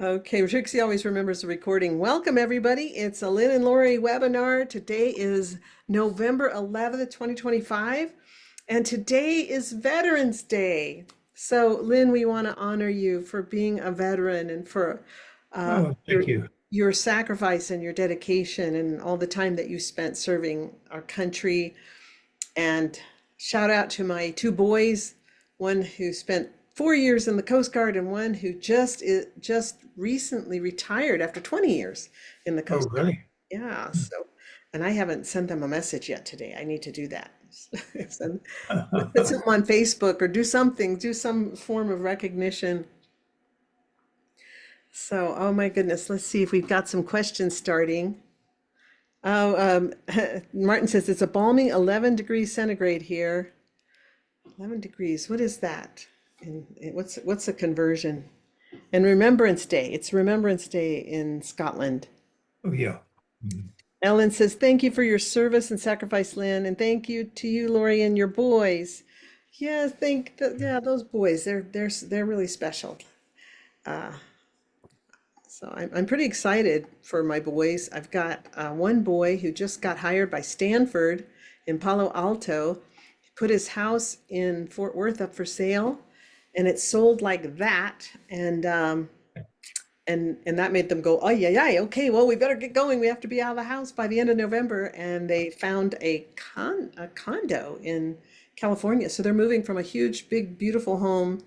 Okay, Trixie always remembers the recording. Welcome, everybody. It's a Lyn and Lori webinar. Today is November 11th, 2025, and today is Veterans Day. So, Lyn, we want to honor you for being a veteran and for uh, Oh, your thank you. your sacrifice and your dedication and all the time that you spent serving our country. And shout out to my two boys, one who spent 4 years in the Coast Guard and one who just recently retired after 20 years in the Oh, Coast Guard. really? Yeah, so and I haven't sent them a message yet today. I need to do that. Send, put something on Facebook or do something, do some form of recognition. So, oh my goodness, let's see if we've got some questions starting. Oh, Martin says it's a balmy 11 degrees centigrade here. 11 degrees. What is that? And what's the conversion? And Remembrance Day. It's Remembrance Day in Scotland. Oh, yeah. Mhm. Ellen says, "Thank you for your service and sacrifice, Lynn, and thank you to you, Lori, and your boys." Yeah, yeah, those boys. They're really special. Uh, so I'm pretty excited for my boys. I've got one boy who just got hired by Stanford in Palo Alto. He put his house in Fort Worth up for sale, and it sold like that. And that made them go, oh yeah, yeah, okay, well, we better get going. We have to be out of the house by the end of November. And they found a condo in California. So they're moving from a huge, big, beautiful home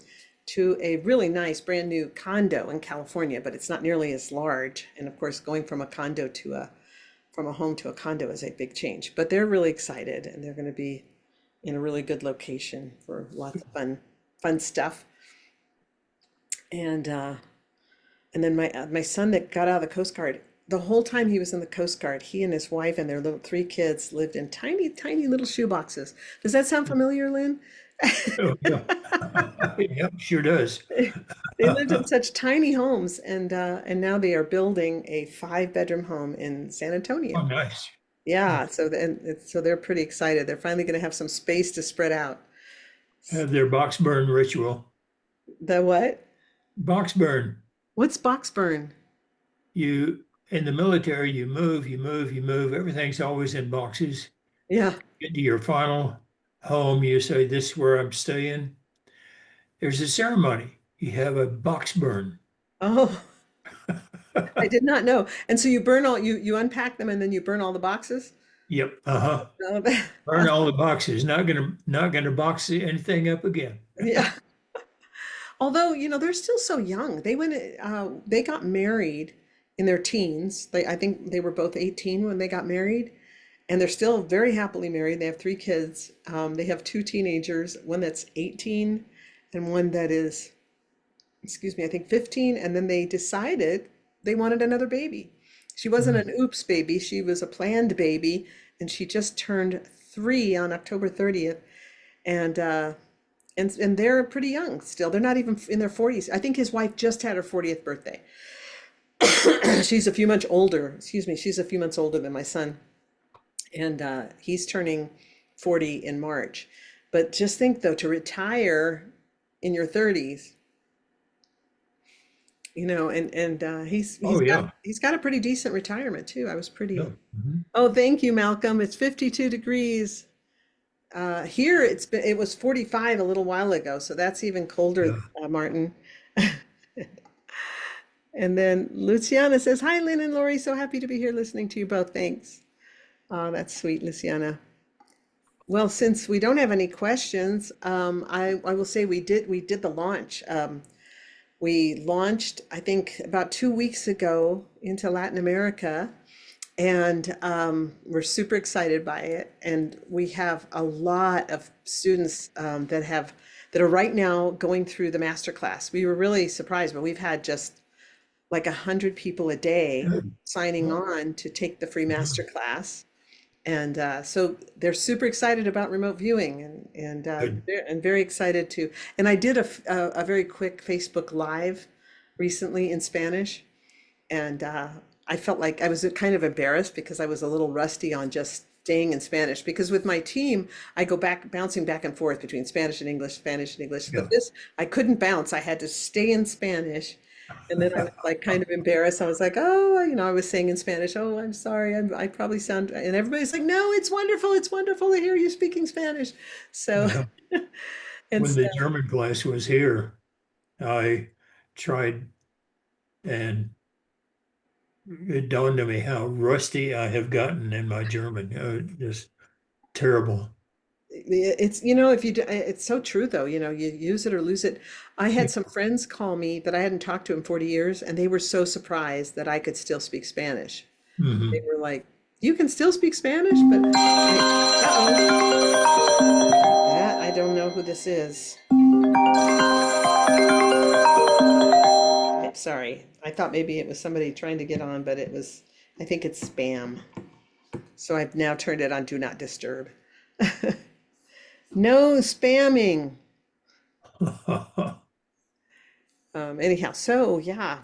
to a really nice brand new condo in California, but it's not nearly as large. And of course, going from a condo to from a home to a condo is a big change. But they're really excited and they're going to be in a really good location for lots of fun stuff. And and then my son that got out of the Coast Guard, the whole time he was in the Coast Guard, he and his wife and their little three kids lived in tiny, tiny little shoe boxes. Does that sound familiar, Lynn? Oh, yeah. Yep, sure does. They lived in such tiny homes, and now they are building a five-bedroom home in San Oh, Antonio. nice. Yeah, so they're pretty excited. They're finally going to have some space to spread out. Have their box burn ritual. The what? Box burn. What's box burn? You, in the military, you move, you move, you move. Everything's always in boxes. Yeah. Get to your final home, you say, "This is where I'm staying." There's a ceremony. You have a box burn. Oh, I did not know. And so you burn you unpack them and then you burn all the boxes? Yep. Uh-huh. Oh, Burn all the boxes. Not gonna box anything up again. yeah. Although, they're still so young. They got married in their teens. I think they were both 18 when they got married, and they're still very happily married. They have three kids. They have two teenagers, one that's 18 and one that is, excuse me, I think 15. And then they decided they wanted another baby. She wasn't Mm. an oops baby. She was a planned baby, and she just turned 3 on October 30th. And and they're pretty young still. They're not even in their 40s. I think his wife just had her 40th birthday. She's a few months older. Excuse me. She's a few months older than my son, and he's turning 40 in March. But just think though, to retire in your 30s, and Oh, yeah. he's got a pretty decent retirement too. I was Yeah. pretty. Mhm. Oh, thank you, Malcolm. It's 52 degrees. Here it was 45 a little while ago, so that's even colder, Yeah. Martin. And then Luciana says, "Hi, Lynn and Lori. So happy to be here listening to you both. Thanks." Oh, that's sweet, Luciana. Well, since we don't have any questions, I will say we did the launch. We launched, I think, about 2 weeks ago into Latin America, and we're super excited by it. And we have a lot of students that are right now going through the master class. We were really surprised, but we've had just like 100 people a day Good. signing Oh, on to take the free master mhm. class. And so they're super excited about remote viewing Good. and very excited to. And I did a very quick Facebook Live recently in Spanish. And I felt like I was kind of embarrassed because I was a little rusty on just staying in Spanish. Because with my team, I go bouncing back and forth between Spanish and English, Spanish and English. Yeah. But this, I couldn't bounce. I had to stay in Spanish. And then I was like kind of embarrassed. I was like, oh, I was saying in Spanish, oh, I'm sorry. I probably sound, and everybody's like, no, it's wonderful. It's wonderful to hear you speaking Spanish. So, Yeah. and When so, the German class was here, I tried, and it dawned on me how rusty I have gotten in my German. Just terrible. if you do, it's so true though, you use it or lose it. I had some friends call me that I hadn't talked to in 40 years, and they were so surprised that I could still speak Spanish. They Hmm. were like, you can still speak Spanish? But that, I don't know who this is. I'm sorry. I thought maybe it was somebody trying to get on, but I think it's spam. So I've now turned it on Do Not Disturb. No spamming. Anyhow, so yeah,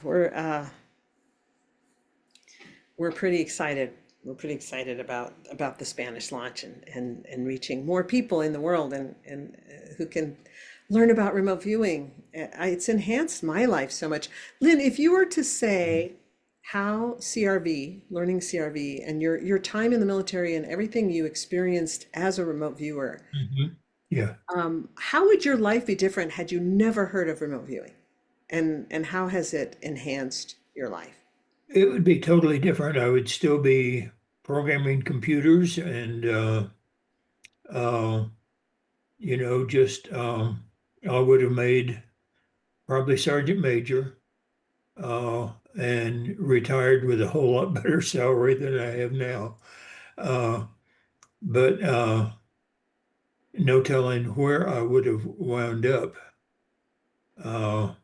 we're pretty excited. We're pretty excited about the Spanish launch and reaching more people in the world and who can learn about remote viewing. It's enhanced my life so much. Lynn, if you were to say how CRV, learning CRV, and your time in the military and everything you experienced as a remote viewer, Mhm. Yeah, how would your life be different had you never heard of remote viewing? And how has it enhanced your life? it would be totally different. I would still be programming computers and uh, just I would have made probably sergeant major and retired with a whole lot better salary than I have now. Uh, but no telling where I would have wound up, uh,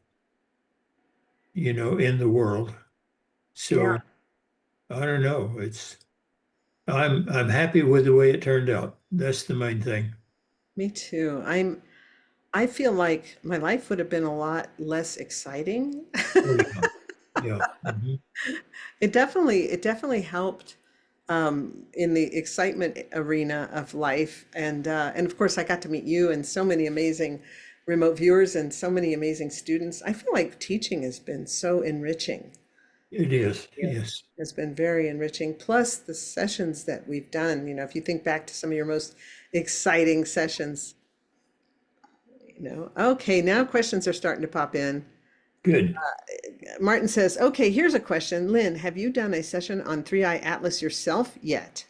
in the world. Yeah, So I don't know. I'm happy with the way it turned out. That's the main thing. me too. I feel like my life would have been a lot less exciting. Oh yeah, yeah. Mhm. It definitely helped in the excitement arena of life, and of course I got to meet you and so many amazing remote viewers and so many amazing students. I feel like teaching has been so enriching. It is. Yeah. Yes, Has been very enriching. Plus the sessions that we've done, if you think back to some of your most exciting sessions. Okay, now questions are starting to pop in. good. Martin says, okay, here's a question. Lynn, have you done a session on 3i Atlas yourself yet?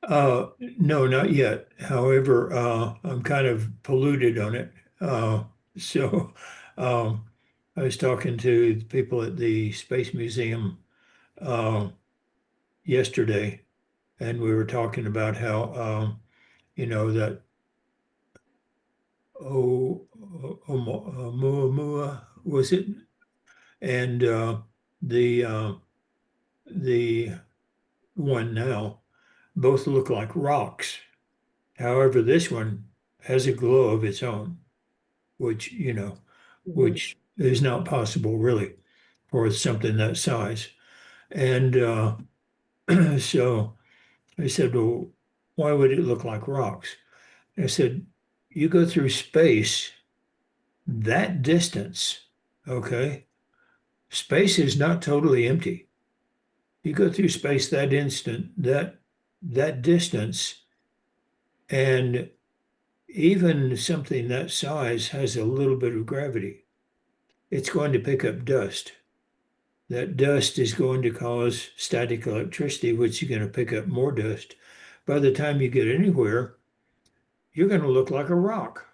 No, not yet. However, I'm kind of polluted on it. So um, I was talking to the people at the Space Museum uh, yesterday, and we were talking about how that Oumuamua was it, and the the one now both look like rocks. However, this one has a glow of its own, which Mhm. which is not possible really for something that size. And so I said, well, why would it look like rocks? I said, you go through space that distance, okay? Space is not totally empty. You go through space that instant, that distance, and even something that size has a little bit of gravity. It's going to pick up dust. That dust is going to cause static electricity, which is going to pick up more dust. By the time you get anywhere, you're going to look like a rock.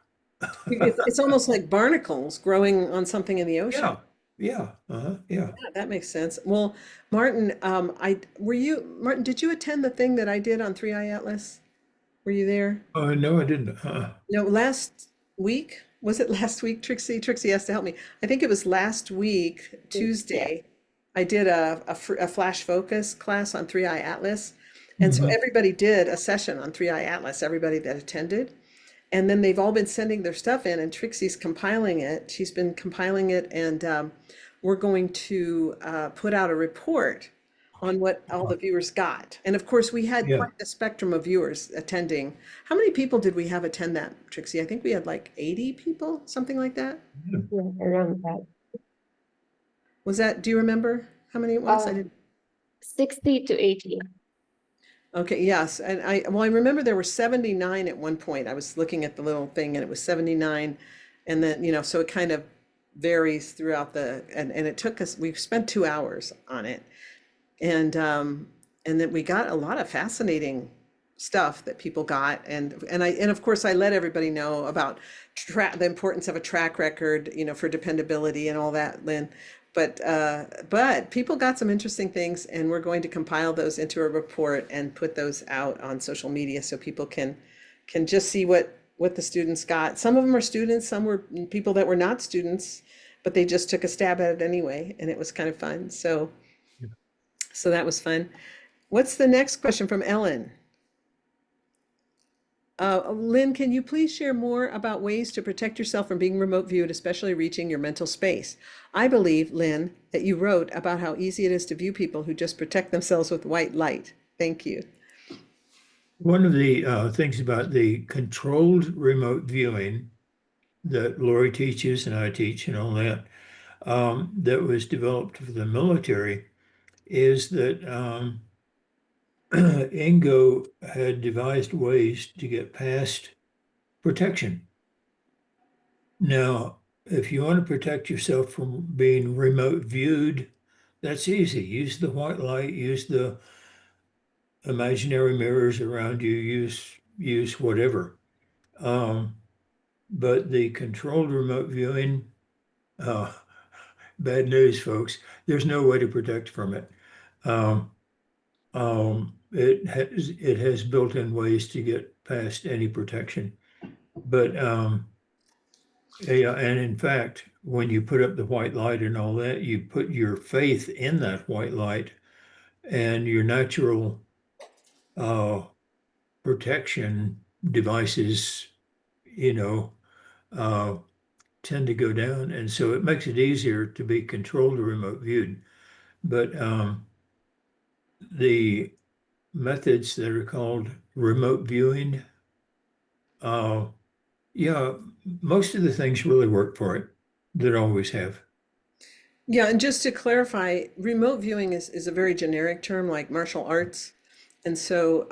It's almost like barnacles growing on something in the ocean. Yeah, yeah, yeah. Yeah, that makes sense. Well, Martin, Martin, did you attend the thing that I did on 3i Atlas? Were you there? No, I didn't. No, last week. Was it last week, Trixie? Trixie has to help me. I think it was last week, Tuesday. I did a flash focus class on 3i Atlas. And so Mhm. everybody did a session on 3i Atlas, everybody that attended. And then they've all been sending their stuff in, and Trixie's compiling it. She's been compiling it, and we're going to put out a report on what all the viewers got. And of course, we had Yeah, quite a spectrum of viewers attending. How many people did we have attend that, Trixie? I think we had like 80 people, something like that. Yeah, around that. Was that, do you remember how many it was? I Uh, didn't. 60 to 80. Okay, yes. And well, I remember there were 79 at one point. I was looking at the little thing and it was 79. And then, so it kind of varies throughout and it took us, we spent 2 hours on it. And, um, and then we got a lot of fascinating stuff that people got. And of course I let everybody know about the importance of a track record, for dependability and all that, Lynn. But people got some interesting things, and we're going to compile those into a report and put those out on social media so people can just see what the students got. Some of them are students, some were people that were not students, but they just took a stab at it anyway, and it was kind of fun. So that was fun. What's the next question from Ellen? Lynn, can you please share more about ways to protect yourself from being remote viewed, especially reaching your mental space? I believe, Lynn, that you wrote about how easy it is to view people who just protect themselves with white light. Thank you. One of the things about the controlled remote viewing that Lori teaches and I teach and all that, that was developed for the military is that Ingo had devised ways to get past protection. Now, if you want to protect yourself from being remote viewed, that's easy. Use the white light, use the imaginary mirrors around you, use whatever. Um, but the controlled remote viewing, uh, bad news, folks. There's no way to protect from it. Um, it has built-in ways to get past any protection. But yeah, and in fact, when you put up the white light and all that, you put your faith in that white light, and your natural uh, protection devices, you know, uh, tend to go down, and so it makes it easier to be controlled or remote viewed. But the methods that are called remote viewing, uh, yeah, most of the things really work for it that always have. Yeah, and just to clarify, remote viewing is a very generic term like martial arts. And so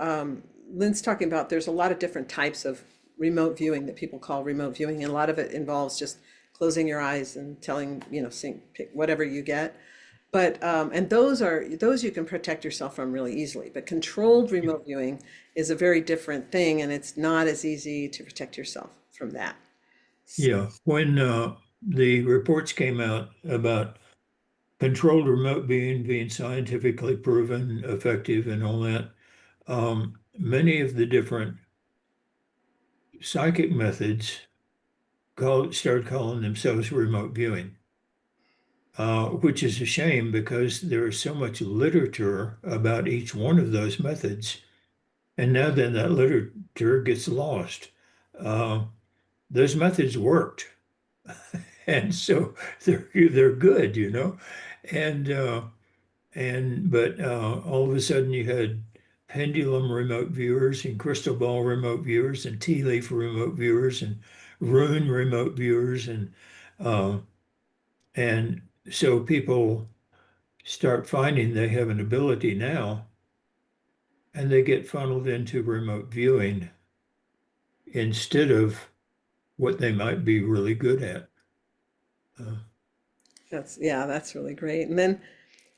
Lynn's talking about there's a lot of different types of remote viewing that people call remote viewing, and a lot of it involves just closing your eyes and telling, pick whatever you get. But and those you can protect yourself from really easily. But controlled remote viewing is a very different thing, and it's not as easy to protect yourself from that. Yeah, when the reports came out about controlled remote viewing being scientifically proven, effective, and all that, many of the different psychic methods started calling themselves remote viewing, which is a shame because there is so much literature about each one of those methods. And now then that literature gets lost. Uh, those methods worked. And so they're good, And but all of a sudden you had pendulum remote viewers and crystal ball remote viewers and tea leaf remote viewers and rune remote viewers uh, and so people start finding they have an ability now and they get funneled into remote viewing instead of what they might be really good at. Uh, That's really great. And then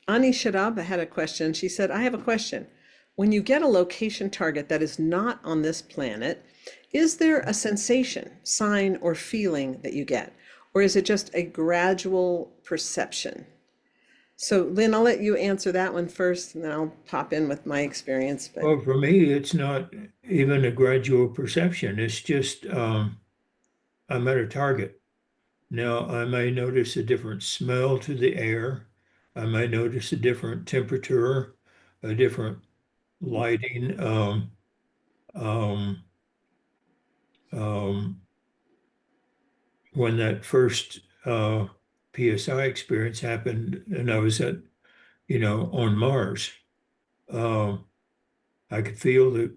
Ani Sharaba had a question. She said, I have a question. When you get a location target that is not on this planet, is there a sensation, sign, or feeling that you get? Or is it just a gradual perception? So, Lynn, I'll let you answer that one first, and then I'll pop in with my experience. But well, for me, it's not even a gradual perception. It's just I'm at a target. Now, I may notice a different smell to the air. I may notice a different temperature, a different lighting. Um, um, when that first PSI experience happened, and I was on Mars, uh, I could feel the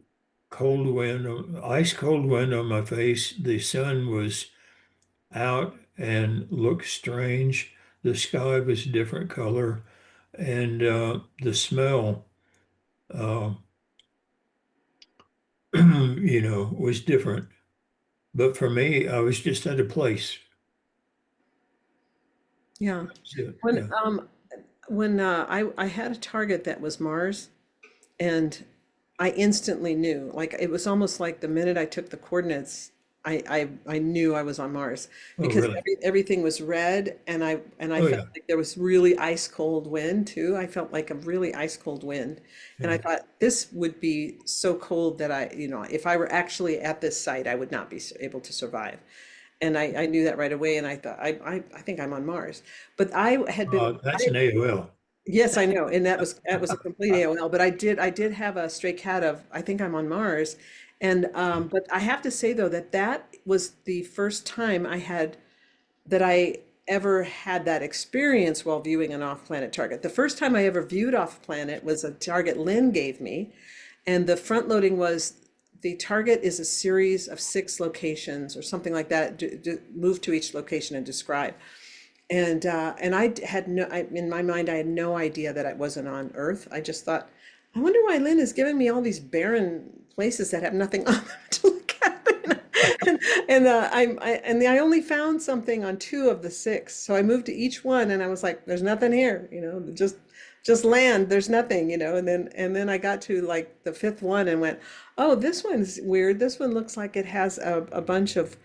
cold wind, ice cold wind on my face. The sun was out and looked strange. the sky was a different color, and the smell, uh, was different. But for me, I was just at a place. Yeah. That's it. When Yeah. I had a target that was Mars, and I instantly knew, like it was almost like the minute I took the coordinates, I knew I was on Mars Oh, because really? everything was red, and I Oh, felt yeah. like there was really ice cold wind too. I felt like a really ice cold wind, and I Yeah. thought this would be so cold that if I were actually at this site, I would not be able to survive. And I knew that right away, and I thought I think I'm on Mars. But That's an AOL. yes, I know, and that was a complete AOL. But I did have a stray cat of I think I'm on Mars, and but I have to say though that was the first time I ever had that experience while viewing an off-planet target. The first time I ever viewed off-planet was a target Lynn gave me, and the front loading was the target is a series of 6 locations or something like that. Move to each location and describe. And in my mind, I had no idea that I wasn't on Earth. I just thought, I wonder why Lynn is giving me all these barren places that have nothing on them to look at. And I only found something on 2 of the 6. So I moved to each one, and I was like, "There's nothing here, just land. There's nothing." And then I got to like the 5th one and went, "Oh, this one's weird. This one looks like it has a bunch of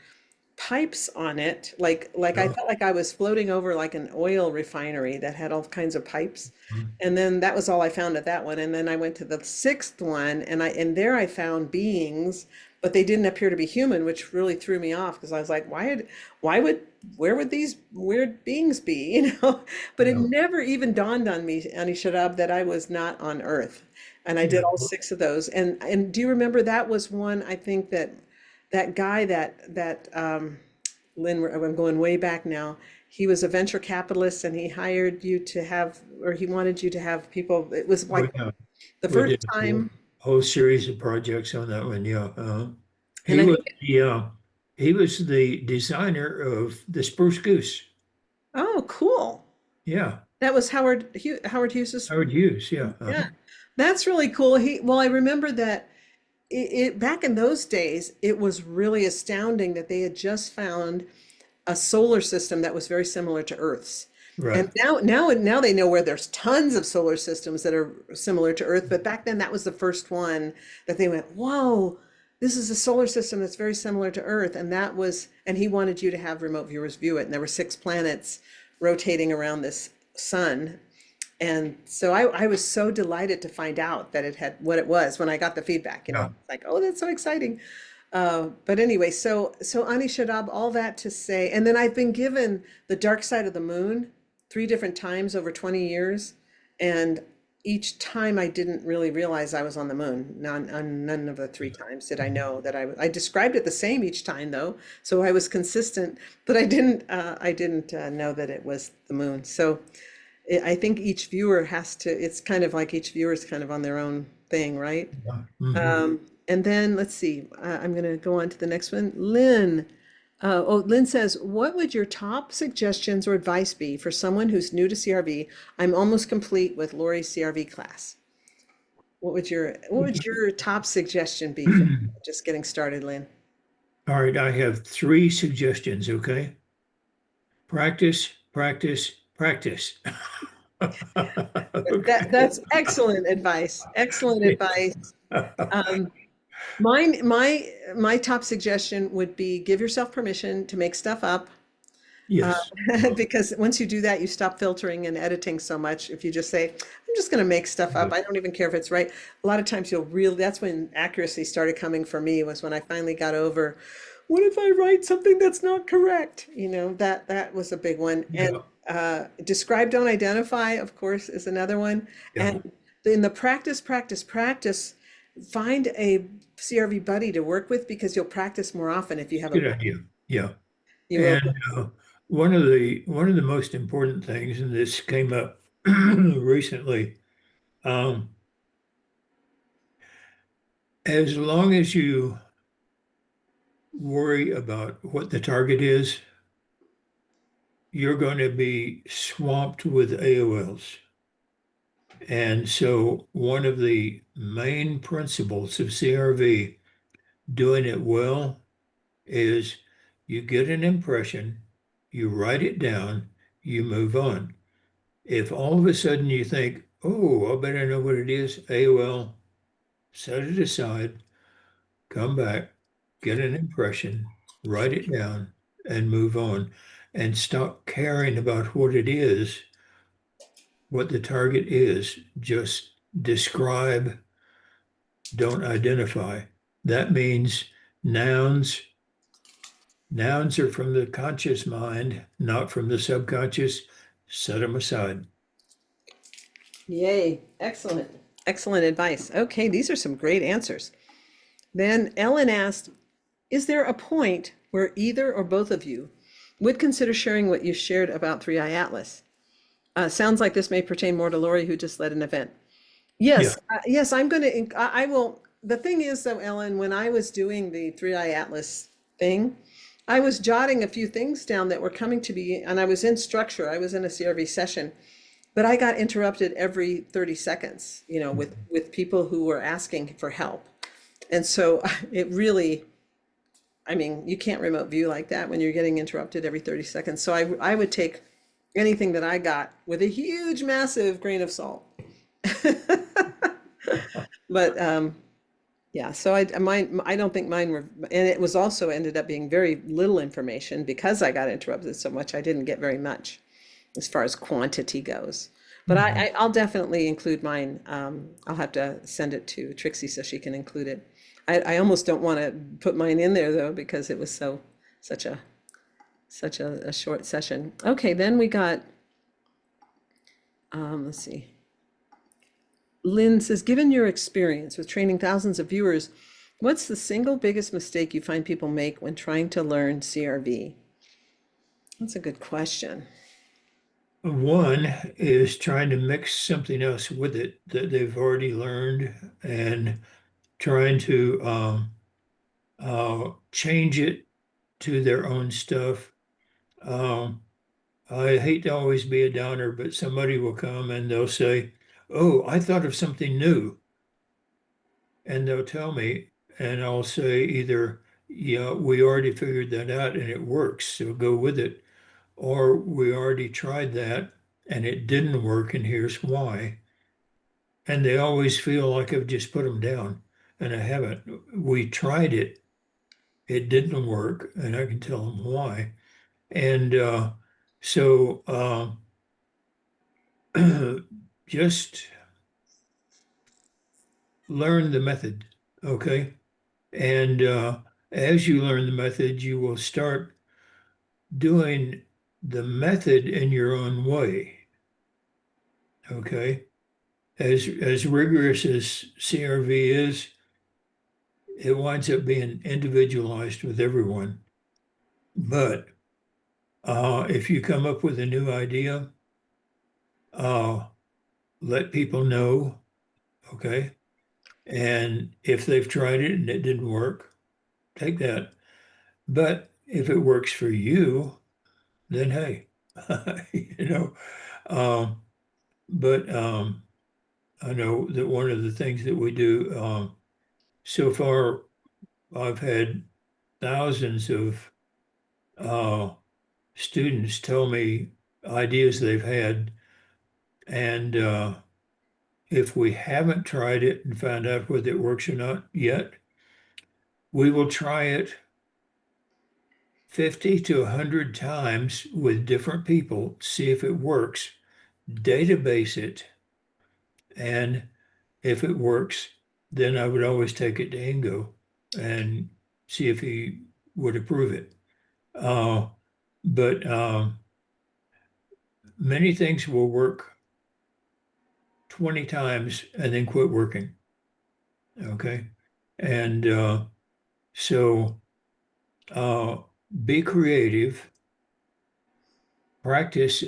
pipes on it, like I Yeah. felt like I was floating over like an oil refinery that had all kinds of pipes." Mhm. And then that was all I found at that one. And then I went to the 6th one, and there I found beings, but they didn't appear to be human, which really threw me off because I was like, why would where would these weird beings be, But it Yeah. never even dawned on me, Anisharab, that I was not on Earth. And I Yeah. did all 6 of those. And do you remember that was one, I think that guy that Lynn, I'm going way back now. He was a venture capitalist, and he hired you to have, or he wanted you to have people. It was Oh, like yeah. the We first did a time, whole series of projects on that one. Yeah. and He I was think, he was the designer of the Spruce Goose. oh, cool. Yeah. That was Howard Hughes's. Howard Hughes. Yeah. Yeah, that's really cool. Well, I remember that back in those days, it was really astounding that they had just found a solar system that was very similar to Earth's. And Right. now they know where there's tons of solar systems that are similar to Earth, but back then that was the first one that they went, "Whoa, this is a solar system that's very similar to Earth." And he wanted you to have remote viewers view it. And there were 6 planets rotating around this sun. And so I was so delighted to find out that it had what it was when I got the feedback, Yeah. like, "Oh, that's so exciting." But anyway, so Ani Shadab, all that to say, and then I've been given the dark side of the moon 3 different times over 20 years, and each time I didn't really realize I was on the moon. On none of the 3 times did I know that I described it the same each time though, so I was consistent, but I didn't know that it was the moon. So I think each viewer has to. It's kind of like each viewer is kind of on their own thing, right? Yeah. Hmm. And then let's see, I'm going to go on to the next one. Lynn. Lynn says, what would your top suggestions or advice be for someone who's new to CRV? I'm almost complete with Lori's CRV class. What would your top suggestion be for just getting started, Lynn? All right. I have 3 suggestions. Okay. Practice, practice, practice. That's excellent advice. Excellent advice. Um, my top suggestion would be give yourself permission to make stuff up. Uh, Yes. Yeah. because once you do that, you stop filtering and editing so much. If you just say, I'm just going to make stuff up, I don't even care if it's right. A lot of times that's when accuracy started coming for me, was when I finally got over, what if I write something that's not correct? That was a big one. And Yeah. describe, don't identify, of course, is another one. Yeah. And in the practice, find a CRV buddy to work with, because you'll practice more often if you have a Good buddy. idea. Yeah. You will. And one of the most important things, and this came up recently, um, as long as you worry about what the target is, you're going to be swamped with AOLs. And so one of the main principles of CRV, doing it well, is you get an impression, you write it down, you move on. If all of a sudden you think, oh, I bet I know what it is, AOL, set it aside, come back, get an impression, write it down, and move on. And stop caring about what it is, what the target is. Just describe, don't identify. That means nouns. Nouns are from the conscious mind, not from the subconscious. Set them aside. Yay, excellent. Excellent advice. Okay, these are some great answers. Then Ellen asked, is there a point where either or both of you would consider sharing what you shared about Three Eye Atlas? Sounds like this may pertain more to Lori, who just led an event. Yes, Yeah. yes, I'm going to, I will. The thing is though, Ellen, when I was doing the Three Eye Atlas thing, I was jotting a few things down that were coming to be, and I was in structure, I was in a CRV session, but I got interrupted every 30 seconds, with people who were asking for help. And so it really, I mean, you can't remote view like that when you're getting interrupted every 30 seconds. So I would take anything that I got with a huge, massive grain of salt. But yeah, so I don't think mine were, and it was also ended up being very little information because I got interrupted so much. I didn't get very much as far as quantity goes. But I'll definitely include mine. I'll have to send it to Trixie so she can include it. I almost don't want to put mine in there though because it was such a short session. Okay, then we got let's see. Lynn says, given your experience with training thousands of viewers, what's the single biggest mistake you find people make when trying to learn CRV? That's a good question. One is trying to mix something else with it that they've already learned and trying to change it to their own stuff. I hate to always be a downer, but somebody will come and they'll say, oh, I thought of something new. And they'll tell me, and I'll say either, yeah, we already figured that out and it works, so go with it. Or we already tried that and it didn't work, and here's why. And they always feel like I've just put them down, and I haven't. We tried it, it didn't work, and I can tell them why. And so just learn the method, okay? And as you learn the method, you will start doing the method in your own way, okay? As rigorous as CRV is, it winds up being individualized with everyone. But if you come up with a new idea, let people know, okay? And if they've tried it and it didn't work, take that. But if it works for you, then hey, you know. Um, but I know that one of the things that we do so far, I've had thousands of uh, students tell me ideas they've had, and if we haven't tried it and found out whether it works or not yet, we will try it 50 to 100 times with different people, see if it works, database it, and if it works, then I would always take it to Ingo and see if he would approve it. Uh, but many things will work 20 times and then quit working. Okay. And so uh, be creative, practice,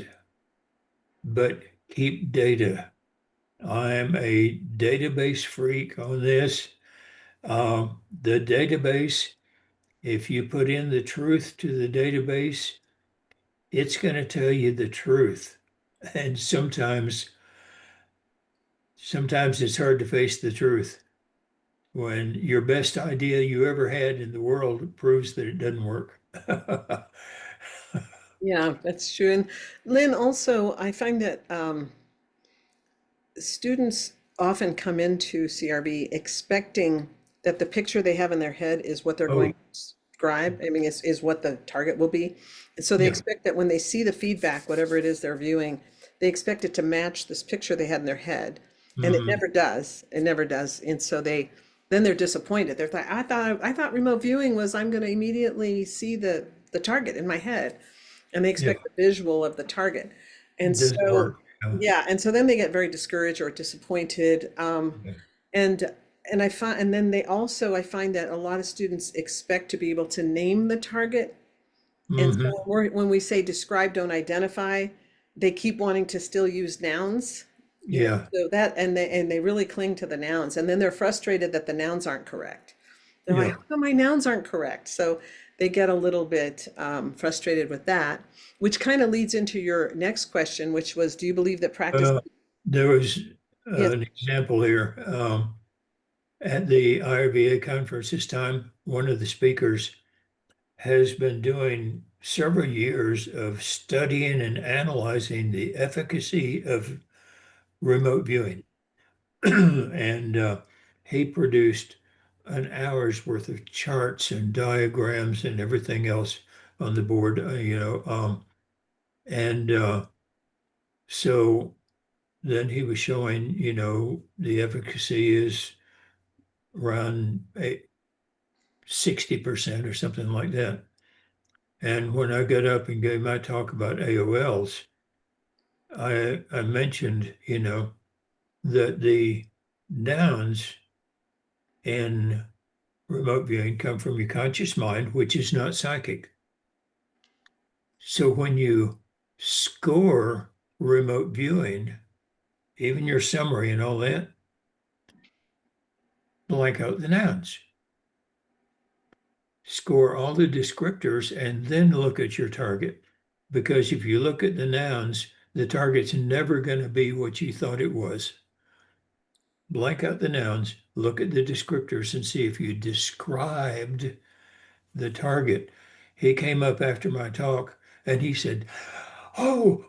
but keep data. I'm a database freak on this. The database, if you put in the truth to the database, it's going to tell you the truth. And sometimes it's hard to face the truth when your best idea you ever had in the world proves that it doesn't work. Yeah, that's true. And Lynn, also, I find that students often come into CRB expecting that the picture they have in their head is what they're going Oh, to describe. I mean, is what the target will be. And so they yeah. expect that when they see the feedback, whatever it is they're viewing, they expect it to match this picture they had in their head. And it Mhm. never does. It never does. And so then they're disappointed. They're like, I thought remote viewing was I'm going to immediately see the target in my head. And they Yeah, expect the visual of the target. And it doesn't so work. Yeah. yeah, and so then they get very discouraged or disappointed. Yeah. And and I find and then they also I find that a lot of students expect to be able to name the target. And so Mhm. when we say describe, don't identify, they keep wanting to still use nouns. Yeah, So that and they really cling to the nouns, and then they're frustrated that the nouns aren't correct. They're like, yeah. how come my nouns aren't correct? So they get a little bit frustrated with that, which kind of leads into your next question, which was, do you believe that practice? Uh, there was Yes. an example here. At the IRBA conference this time, one of the speakers has been doing several years of studying and analyzing the efficacy of remote viewing. And he produced an hour's worth of charts and diagrams and everything else on the board, and so then he was showing, the efficacy is around 60% or something like that. And when I got up and gave my talk about AOLs, I mentioned, that the nouns in remote viewing come from your conscious mind, which is not psychic. So when you score remote viewing, even your summary and all that, blank out the nouns. Score all the descriptors and then look at your target. Because if you look at the nouns, the target's never going to be what you thought it was. Blank out the nouns, look at the descriptors and see if you described the target. He came up after my talk and he said, oh,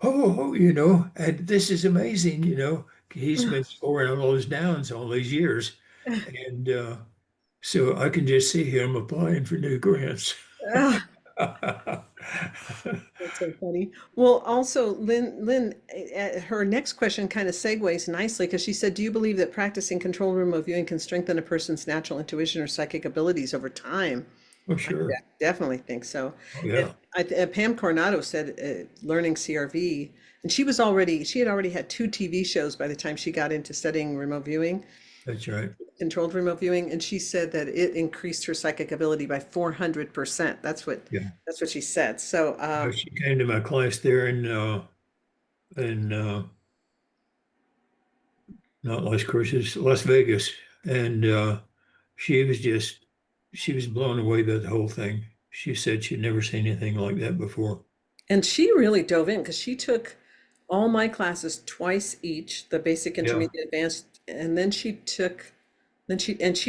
and this is amazing, He's been scoring all those downs all these years. And so I can just see him applying for new grants. Ah, that's so funny. Well, also, Lynn, her next question kind of segues nicely because she said, "Do you believe that practicing control room of viewing can strengthen a person's natural intuition or psychic abilities over time?" Oh, I sure. definitely think so. Oh, And yeah, Pam Coronado said, learning CRV, and she had already had two TV shows by the time she got into studying remote viewing, that's right. controlled remote viewing, and she said that it increased her psychic ability by 400%. Yeah. That's what she said. So, She came to my class there in not Las Cruces, Las Vegas, and she was just she was blown away by the whole thing. She said she'd never seen anything like that before. and she really dove in because she took all my classes twice each, the basic, Yeah, intermediate, advanced, and then she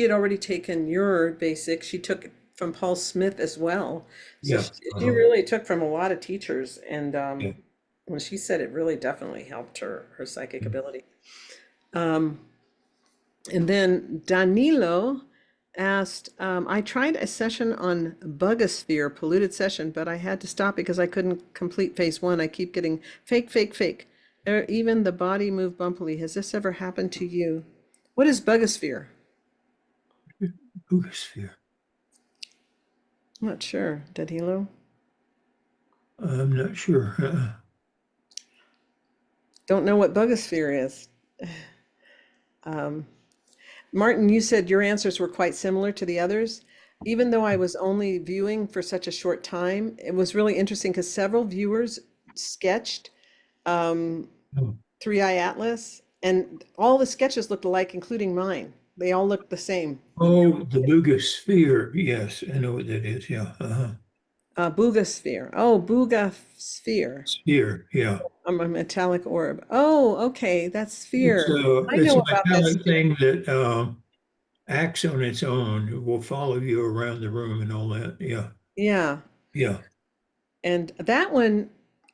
had already taken your basic. She took it from Paul Smith as well. So yeah, she really took from a lot of teachers. And yeah. when she said it really definitely helped her psychic Mm. ability. And then Danilo asked, I tried a session on Bugosphere, polluted session, but I had to stop because I couldn't complete phase one. I keep getting fake, fake, fake. Even the body moved bumpily. Has this ever happened to you? What is Bugosphere? Boogosphere. I'm not sure. Danilo? I'm not sure. Don't know what Bugosphere is. Martin, you said your answers were quite similar to the others. Even though I was only viewing for such a short time, it was really interesting because several viewers sketched Oh, Three Eye Atlas, and all the sketches looked alike, including mine. They all looked the same. oh, the Boogosphere. Yes, I know what that is. Yeah. Uh-huh. Boogosphere. Oh, Boogosphere. Sphere, yeah. A metallic orb. Oh, okay, that's sphere. I It's know a about this metallic too. thing that acts on its own. It will follow you around the room and all that. Yeah, Yeah. yeah. And that one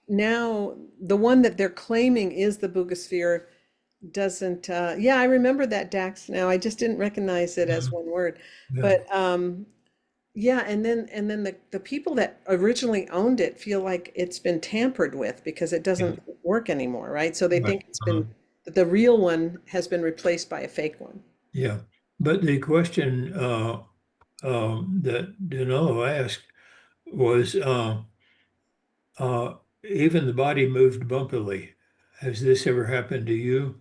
now, the one that they're claiming is the Boogosphere doesn't, yeah, I remember that Dax now. I just didn't recognize it as Mhm. one word. Yeah, But yeah, and then the people that originally owned it feel like it's been tampered with because it yeah, doesn't work anymore, right? So they right. think it's been that the real one has been replaced by a fake one. Yeah. But the question that Danilo asked was even the body moved bumpily. Has this ever happened to you?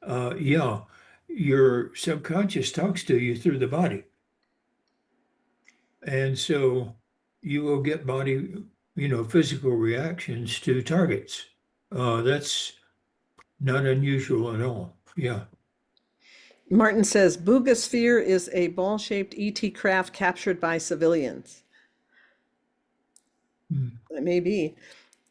Yeah. Your subconscious talks to you through the body. And so you will get body, physical reactions to targets. That's not unusual at all. Yeah. Martin says Boogosphere is a ball-shaped ET craft captured by civilians. Mm. It may be.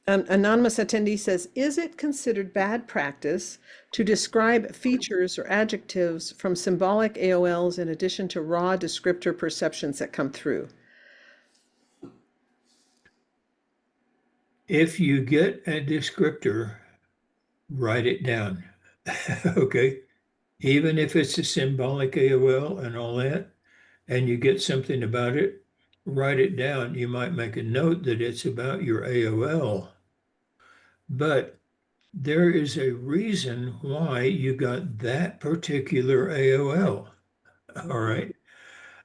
An anonymous attendee says, is it considered bad practice to describe features or adjectives from symbolic AOLs in addition to raw descriptor perceptions that come through? If you get a descriptor, write it down. Okay. Even if it's a symbolic AOL and all that, and you get something about it, write it down. You might make a note that it's about your AOL, but there is a reason why you got that particular AOL. All Mhm.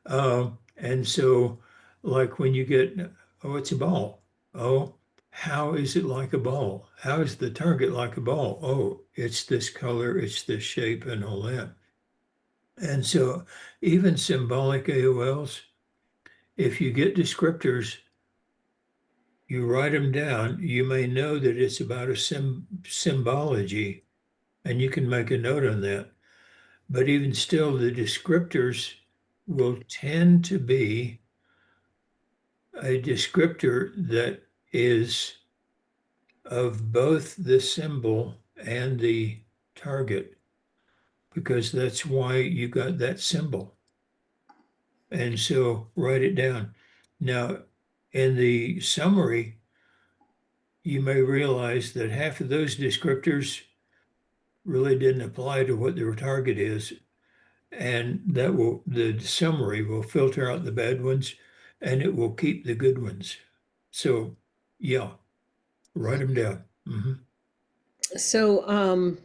right. And so, like when you get, oh, it's a ball. Oh, how is it like a ball? How is the target like a ball? Oh, it's this color, it's this shape, and all that. And so, even symbolic AOLs, if you get descriptors, you write them down, you may know that it's about a symbology, and you can make a note on that. But even still, the descriptors will tend to be a descriptor that is of both the symbol and the target, because that's why you got that symbol. And so write it down. Now, in the summary, you may realize that half of those descriptors really didn't apply to what their target is. And the summary will filter out the bad ones and it will keep the good ones. So, yeah, write them down. Mhm. So,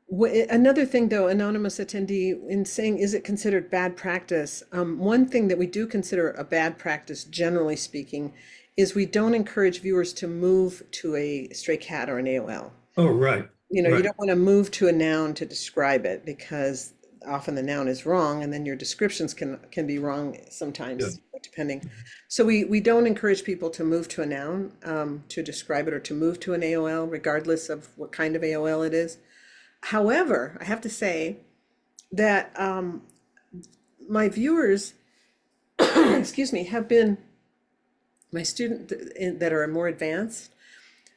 another thing though, anonymous attendee, in saying, is it considered bad practice? One thing that we do consider a bad practice, generally speaking, is we don't encourage viewers to move to a stray cat or an AOL. Oh, right, You know, you right. don't want to move to a noun to describe it because often the noun is wrong and then your descriptions can be wrong Yeah. sometimes, depending. So we don't encourage people to move to a noun to describe it or to move to an AOL, regardless of what kind of AOL it is. However, I have to say that my viewers, excuse me, have been my student that are more advanced.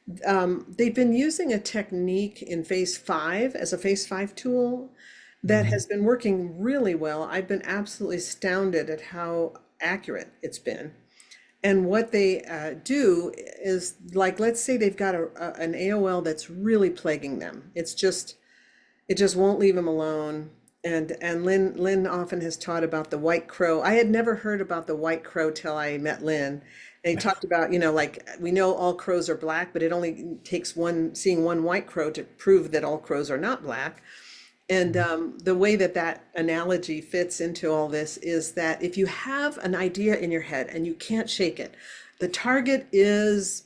They've been using a technique in phase 5 as a phase 5 tool that Mhm. has been working really well. I've been absolutely astounded at how accurate it's been. And what they do is, like, let's say they've got an AOL that's really plaguing them. It just won't leave them alone. And Lyn often has taught about the white crow. I had never heard about the white crow till I met Lyn. And he talked about, like we know all crows are black, but it only takes seeing one white crow to prove that all crows are not black. And the way that that analogy fits into all this is that if you have an idea in your head and you can't shake it, the target is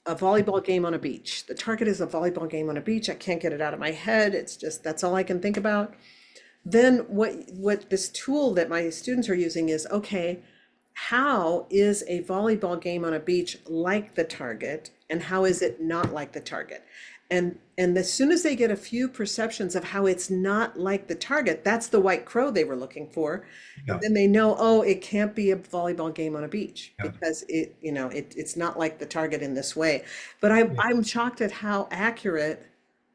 a volleyball game on a beach. The target is a volleyball game on a beach. I can't get it out of my head. It's just, that's all I can think about. Then what this tool that my students are using is, okay, how is a volleyball game on a beach like the target and how is it not like the target? And as soon as they get a few perceptions of how it's not like the target, that's the white crow they were looking for. Yeah, Then they know, oh, it can't be a volleyball game on a beach yeah, because it's not like the target in this way. But yeah. I'm shocked at how accurate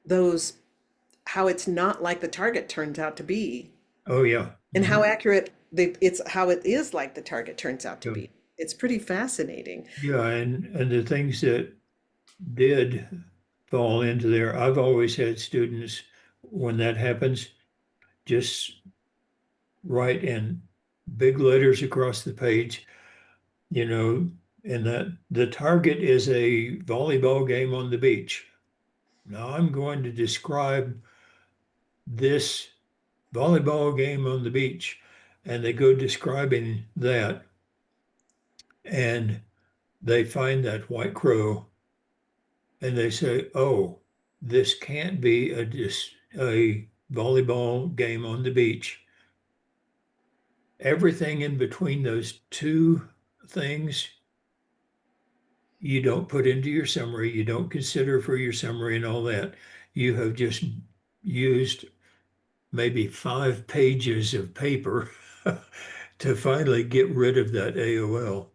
those, how it's not like the target turns out to be, Oh, yeah. and how Mhm. accurate it's how it is like the target turns out to Yeah, be. It's pretty fascinating. yeah, and the things that did fall into there, I've always had students, when that happens, just write in big letters across the page, you know, and that the target is a volleyball game on the beach. Now I'm going to describe this volleyball game on the beach. And they go describing that, and they find that white crow, and they say, "Oh, this can't be a volleyball game on the beach." Everything in between those two things you don't put into your summary, you don't consider for your summary and all that. You have just used maybe 5 pages of paper to finally get rid of that AOL.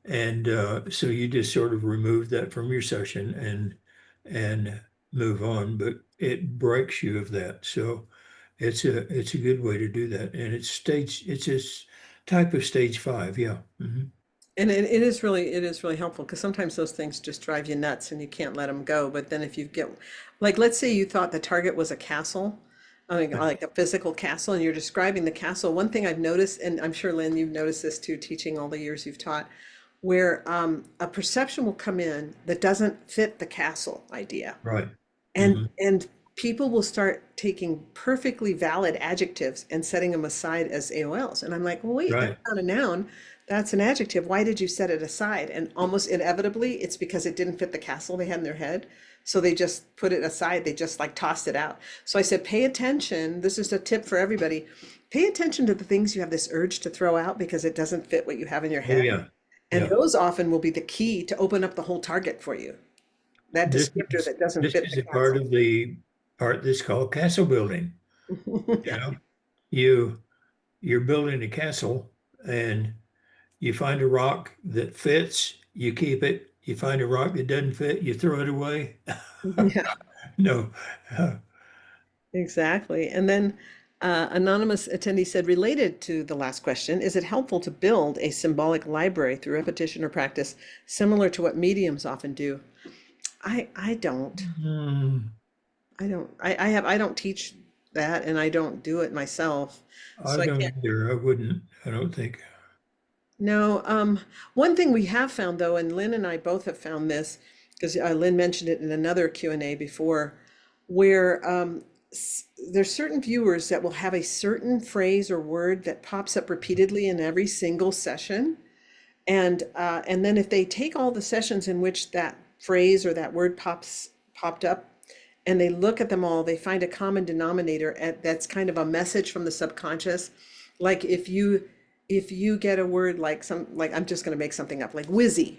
And so you just sort of remove that from your session and move on, but it breaks you of that. So it's a good way to do that. And it's a type of stage 5. Yeah. Mhm. And it is really helpful because sometimes those things just drive you nuts and you can't let them go. But then if you get, like, let's say you thought the target was a castle, I mean, Yeah. like a physical castle, and you're describing the castle. One thing I've noticed, and I'm sure Lynn, you've noticed this too, teaching all the years you've taught, where a perception will come in that doesn't fit the castle idea. Right. And Mhm. and people will start taking perfectly valid adjectives and setting them aside as AOLs. And I'm like, well, wait, that's Right. not a noun. That's an adjective. Why did you set it aside? And almost inevitably, it's because it didn't fit the castle they had in their head. So they just put it aside. They just like tossed it out. So I said, pay attention. This is a tip for everybody. Pay attention to the things you have this urge to throw out because it doesn't fit what you have in your Oh, head. yeah. And Yeah. those often will be the key to open up the whole target for you. That This descriptor is that doesn't this fit is the a part castle. of the part that's called castle building. You Yeah. know, you you're building a castle and you find a rock that fits, you keep it. You find a rock that doesn't fit, you throw it away. Yeah, No. Uh, exactly. And then anonymous attendee said, related to the last question, is it helpful to build a symbolic library through repetition or practice, similar to what mediums often do? I don't. mm, I don't teach that and I don't do it myself. I So I don't can't. either. I wouldn't. I don't think. No, one thing we have found though, and Lynn and I both have found this, because Lynn mentioned it in another Q&A before, where there's certain viewers that will have a certain phrase or word that pops up repeatedly in every single session. And then if they take all the sessions in which that phrase or that word popped up, and they look at them all, they find a common denominator that's kind of a message from the subconscious. Like if you get a word like like I'm just going to make something up, like whizzy.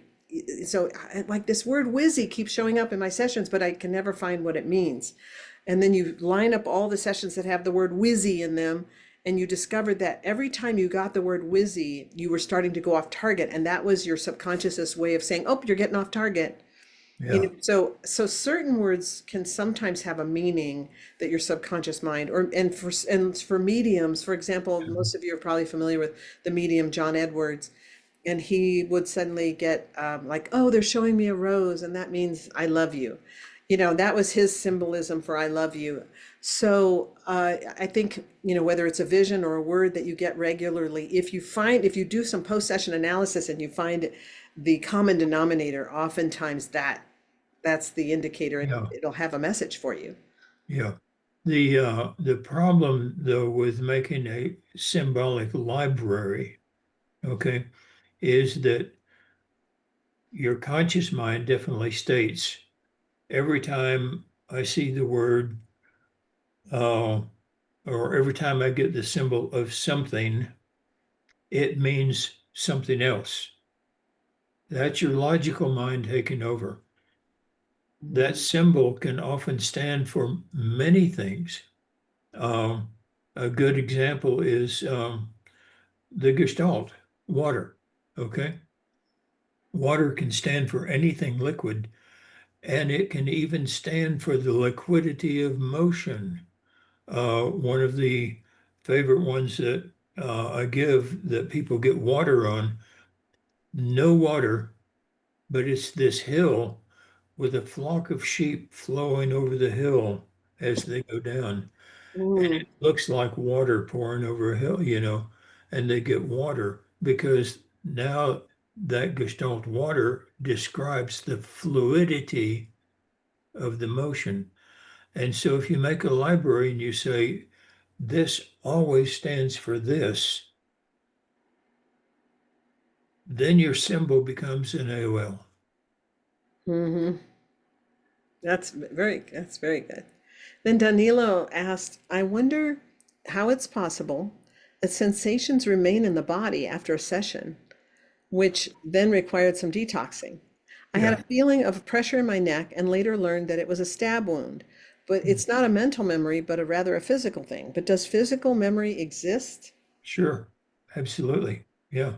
So like this word whizzy keeps showing up in my sessions, but I can never find what it means. And then you line up all the sessions that have the word whizzy in them, and you discovered that every time you got the word whizzy, you were starting to go off target, and that was your subconscious's way of saying, "Oh, you're getting off target." Yeah. So certain words can sometimes have a meaning that your subconscious mind, or and for mediums, for example, most of you are probably familiar with the medium John Edwards, and he would suddenly get like, oh, they're showing me a rose, and that means I love you. That was his symbolism for I love you. So I think, whether it's a vision or a word that you get regularly, if you do some post-session analysis and you find the common denominator, oftentimes that's the indicator and Yeah. it'll have a message for you. Yeah. The problem though with making a symbolic library, okay, is that your conscious mind definitely states every time I see the word uh, or every time I get the symbol of something, it means something else. That's your logical mind taking over. that symbol can often stand for many things. Um, a good example is the Gestalt, water. Okay. Water can stand for anything liquid, and it can even stand for the liquidity of motion. One of the favorite ones that I give that people get water on, no water, but it's this hill with a flock of sheep flowing over the hill as they go down. And Mm, it looks like water pouring over a hill, and they get water because now that Gestalt water describes the fluidity of the motion. And so if you make a library and you say, this always stands for this, then your symbol becomes an AOL. hmm. That's very good. Then Danilo asked, I wonder how it's possible that sensations remain in the body after a session, which then required some detoxing. I had Yeah. a feeling of pressure in my neck and later learned that it was a stab wound. But it's not a mental memory, but rather a physical thing. But does physical memory exist? Sure. Absolutely. Yeah.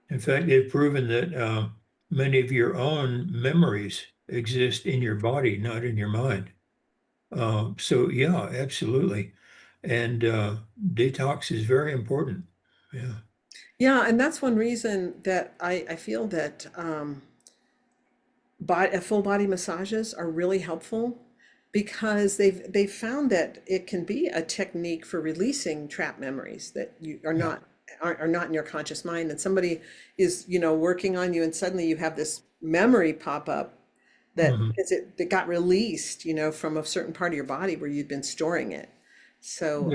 In fact, they've proven that many of your own memories exist in your body, not in your mind. So yeah, absolutely. And detox is very important. Yeah. Yeah, and that's one reason that I feel that full body massages are really helpful because they've found that it can be a technique for releasing trapped memories that you Yeah. are not in your conscious mind, and somebody is working on you and suddenly you have this memory pop up that Mhm. because it got released from a certain part of your body where you'd been storing it. So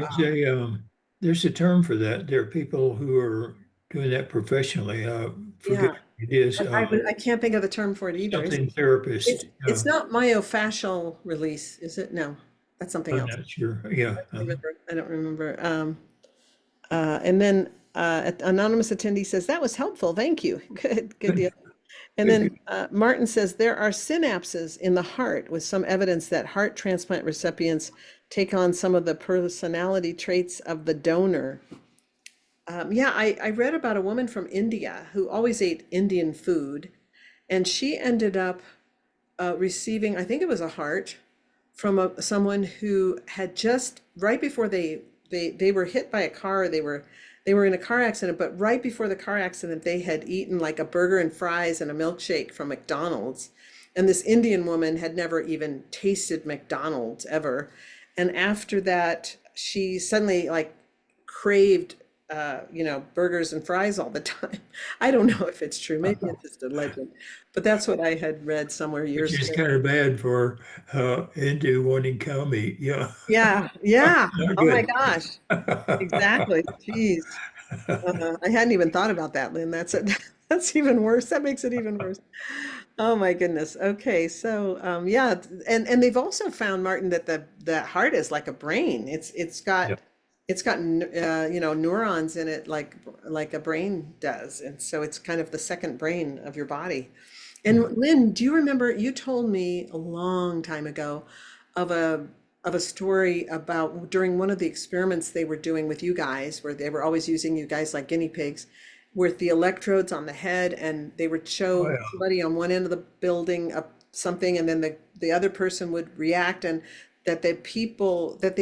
There's a term for that. There are people who are doing that professionally. Forget yeah, what it is. I can't think of the term for it either. Something therapist. It's not myofascial release, is it? No, that's something I'm else. not sure. Yeah. I don't remember. And then anonymous attendee says that was helpful. Thank you. Good Good. deal. And Good. then Good. Martin says there are synapses in the heart with some evidence that heart transplant recipients take on some of the personality traits of the donor. Yeah, I read about a woman from India who always ate Indian food, and she ended up receiving, I think it was a heart from someone who had just right before they were hit by a car. They were in a car accident, but right before the car accident, they had eaten like a burger and fries and a milkshake from McDonald's. And this Indian woman had never even tasted McDonald's ever. And after that, she suddenly like craved burgers and fries all the time. I don't know if it's true. Maybe it's just a legend, but that's what I had read somewhere Which years is ago. kind of bad for into wanting cow meat. Yeah. Yeah, yeah. Not Oh my good. gosh. Exactly. Jeez. I hadn't even thought about that, Lynn. That's it. That's even worse. That makes it even worse. Oh my goodness. Okay, so yeah, and they've also found, Martin, that the heart is like a brain. Yeah. It's got neurons in it like a brain does, and so it's kind of the second brain of your body. And Lynn, do you remember you told me a long time ago of a story about during one of the experiments they were doing with you guys, where they were always using you guys like guinea pigs, with the electrodes on the head, and they would Oh show yeah. somebody on one end of the building up something, and then the other person would react, and that they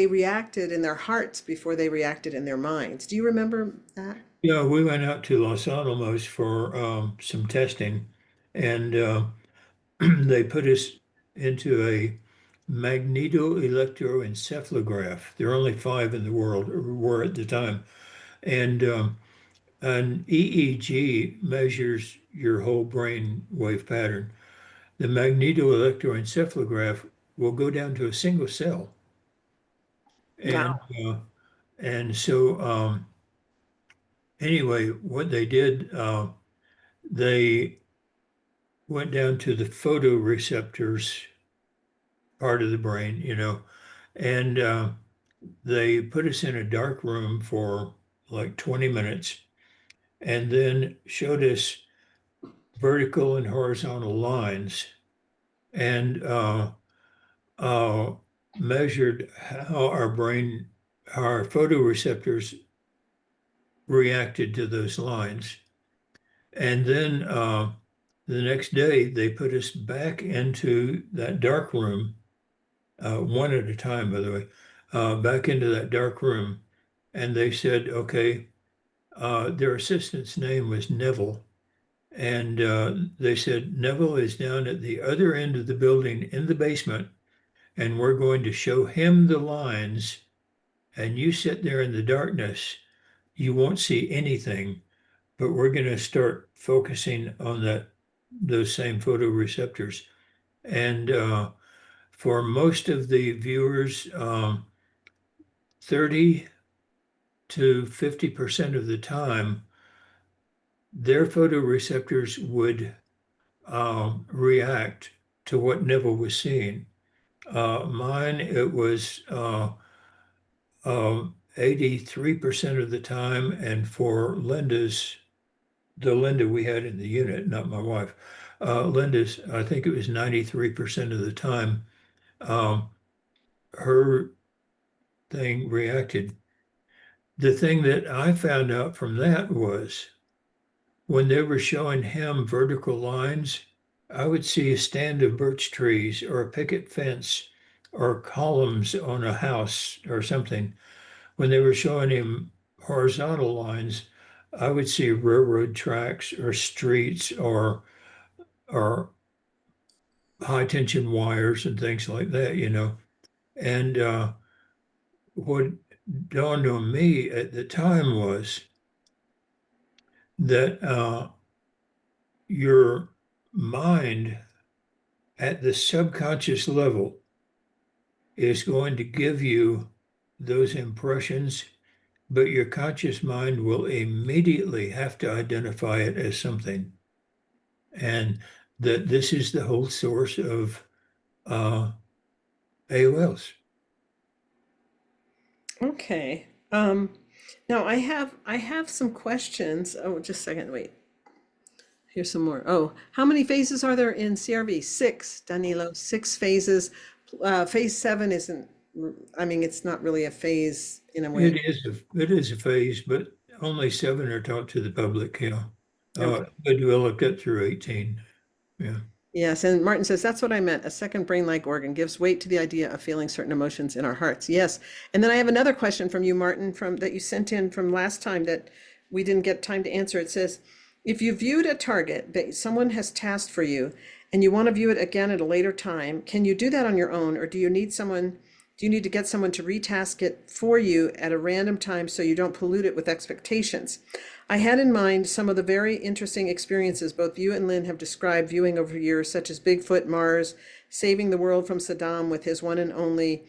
reacted in their hearts before they reacted in their minds. Do you remember that? Yeah, we went out to Los Alamos for some testing, and they put us into a magneto-electroencephalograph. There are only five in the world, or were at the time, and an EEG measures your whole brain wave pattern. The magneto-electroencephalograph will go down to a single cell, and Wow. so anyway, what they did, they went down to the photoreceptors part of the brain, and they put us in a dark room for like 20 minutes and then showed us vertical and horizontal lines and uh, measured how our photoreceptors reacted to those lines. And then the next day, they put us back into that dark room, one at a time, by the way, back into that dark room. And they said, okay, their assistant's name was Neville. And they said, Neville is down at the other end of the building in the basement, and we're going to show him the lines. And you sit there in the darkness, you won't see anything, but we're going to start focusing on those same photoreceptors. And for most of the viewers, 30 to 50% of the time, their photoreceptors would react to what Neville was seeing. Mine, it was 83% of the time, and for the Linda we had in the unit, not my wife, Linda's, I think it was 93% of the time, her thing reacted. The thing that I found out from that was when they were showing him vertical lines, I would see a stand of birch trees or a picket fence or columns on a house or something. When they were showing him horizontal lines, I would see railroad tracks or streets or high tension wires and things like that, you know. And what dawned on me at the time was that your mind at the subconscious level is going to give you those impressions, but your conscious mind will immediately have to identify it as something. And that this is the whole source of AOLs. Okay. Now I have some questions. Oh, just a second, wait. Here's some more. Oh, how many phases are there in CRV? Six, Danilo, six phases. Phase seven isn't, I mean, it's not really a phase in a way. It is a phase, but only 7 are taught to the public, Okay. they developed it through 18. Yeah. Yes, and Martin says, that's what I meant. A second brain-like organ gives weight to the idea of feeling certain emotions in our hearts. Yes. And then I have another question from you, Martin, from that you sent in from last time that we didn't get time to answer. It says, if you viewed a target that someone has tasked for you and you want to view it again at a later time, can you do that on your own, or do you need to get someone to retask it for you at a random time so you don't pollute it with expectations? I had in mind some of the very interesting experiences both you and Lynn have described viewing over years, such as Bigfoot, Mars, saving the world from Saddam with his one and only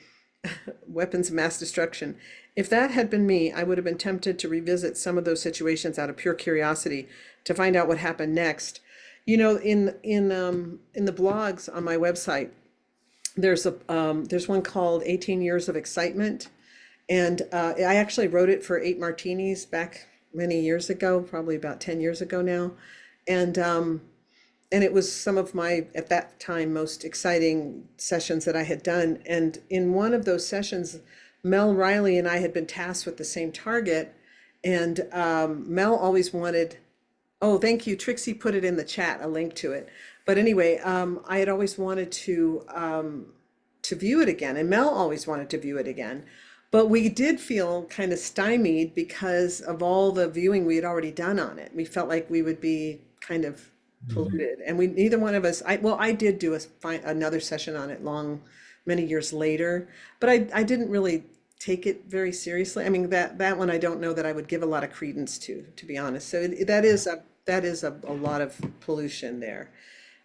weapons of mass destruction. If that had been me, I would have been tempted to revisit some of those situations out of pure curiosity to find out what happened next. You know, in the blogs on my website, there's one called 18 Years of Excitement, and I actually wrote it for 8 Martinis back many years ago, probably about 10 years ago now. And it was some of my, at that time, most exciting sessions that I had done. And in one of those sessions, Mel Riley and I had been tasked with the same target. And Mel always wanted, oh, thank you. Trixie put it in the chat, a link to it. But anyway, I had always wanted to view it again, and Mel always wanted to view it again. But we did feel kind of stymied because of all the viewing we had already done on it. We felt like we would be kind of Mhm. polluted, and we neither one of us. I did do another session on it many years later, but I didn't really take it very seriously. I mean that one I don't know that I would give a lot of credence to be honest. So that is a lot of pollution there.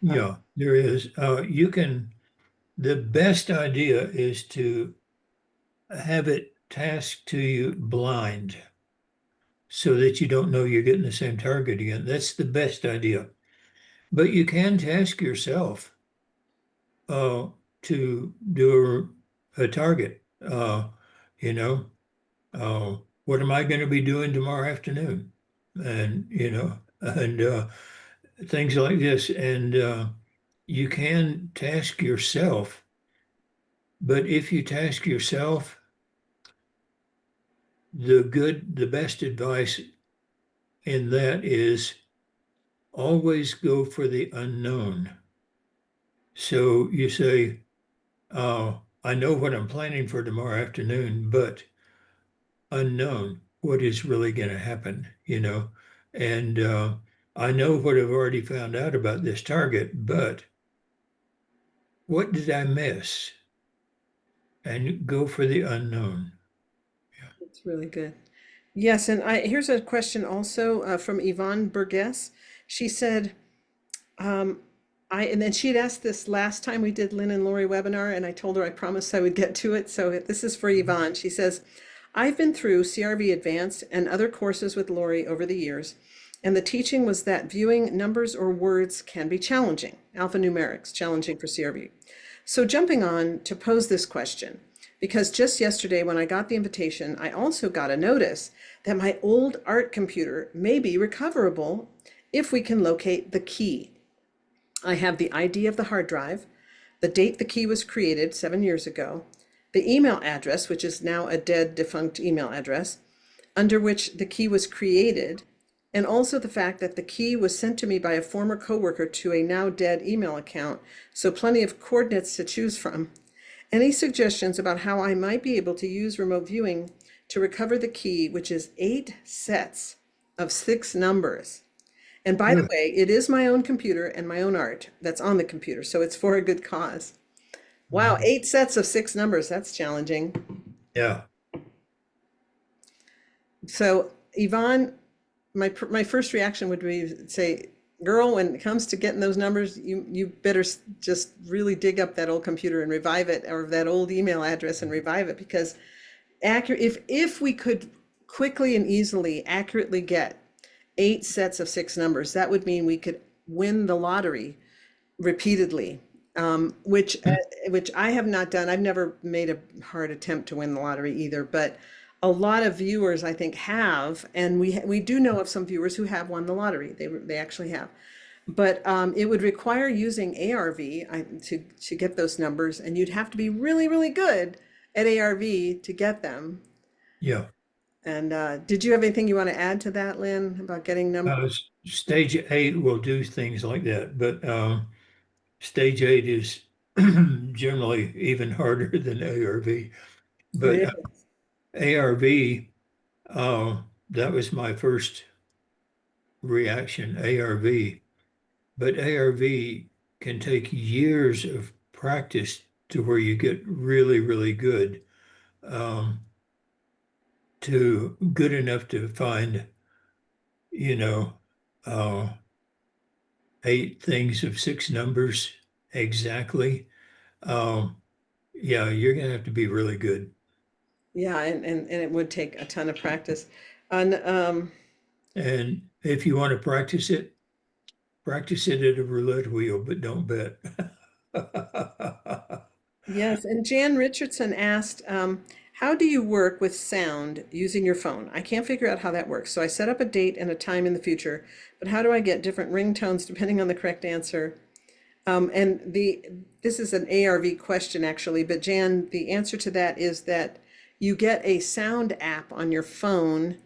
Yeah, there is. The best idea is to have it tasked to you blind so that you don't know you're getting the same target again. That's the best idea. But you can task yourself to do a target. You know, what am I going to be doing tomorrow afternoon? And, and things like this. And you can task yourself, but if you task yourself, the best advice in that is always go for the unknown. So you say, I know what I'm planning for tomorrow afternoon, but unknown, what is really going to happen, you know? And I know what I've already found out about this target, but what did I miss? And go for the unknown. It's really good. Yes, and here's a question also from Yvonne Burgess. She said, um, and then she'd asked this last time we did Lyn and Lori webinar, and I told her I promised I would get to it. So this is for Yvonne. She says, I've been through CRV Advanced and other courses with Lori over the years, and the teaching was that viewing numbers or words can be challenging, alphanumerics, challenging for CRV. So jumping on to pose this question, because just yesterday when I got the invitation, I also got a notice that my old art computer may be recoverable if we can locate the key. I have the ID of the hard drive, the date the key was created 7 years ago, the email address, which is now a dead, defunct email address, under which the key was created, and also the fact that the key was sent to me by a former coworker to a now dead email account, so plenty of coordinates to choose from. Any suggestions about how I might be able to use remote viewing to recover the key, which is 8 sets of 6 numbers? And by the Good. way, it is my own computer and my own art that's on the computer, so it's for a good cause. Wow, 8 sets of 6 numbers, that's challenging. Yeah. So, Yvonne, my first reaction would be say, girl, when it comes to getting those numbers, you better just really dig up that old computer and revive it, or that old email address and revive it, because if we could quickly and easily accurately get 8 sets of 6 numbers, that would mean we could win the lottery repeatedly, which I have not done. I've never made a hard attempt to win the lottery either, but a lot of viewers I think have, and we do know of some viewers who have won the lottery. They actually have, but it would require using ARV to get those numbers, and you'd have to be really, really good at ARV to get them. Yeah. And did you have anything you want to add to that, Lynn, about getting numbers? Stage 8 will do things like that, but stage 8 is generally even harder than ARV. But It ARV, that was my first reaction, ARV. But ARV can take years of practice to where you get really, really good, um, to good enough to find, you know, uh, 8 things of 6 numbers exactly. Um, yeah, you're gonna have to be really good. Yeah, and it would take a ton of practice. And And if you want to practice it at a roulette wheel, but don't bet. yes, and Jan Richardson asked, how do you work with sound using your phone? I can't figure out how that works. So I set up a date and a time in the future, but how do I get different ringtones depending on the correct answer? And this is an ARV question actually, but Jan, the answer to that is that you get a sound app on your phone,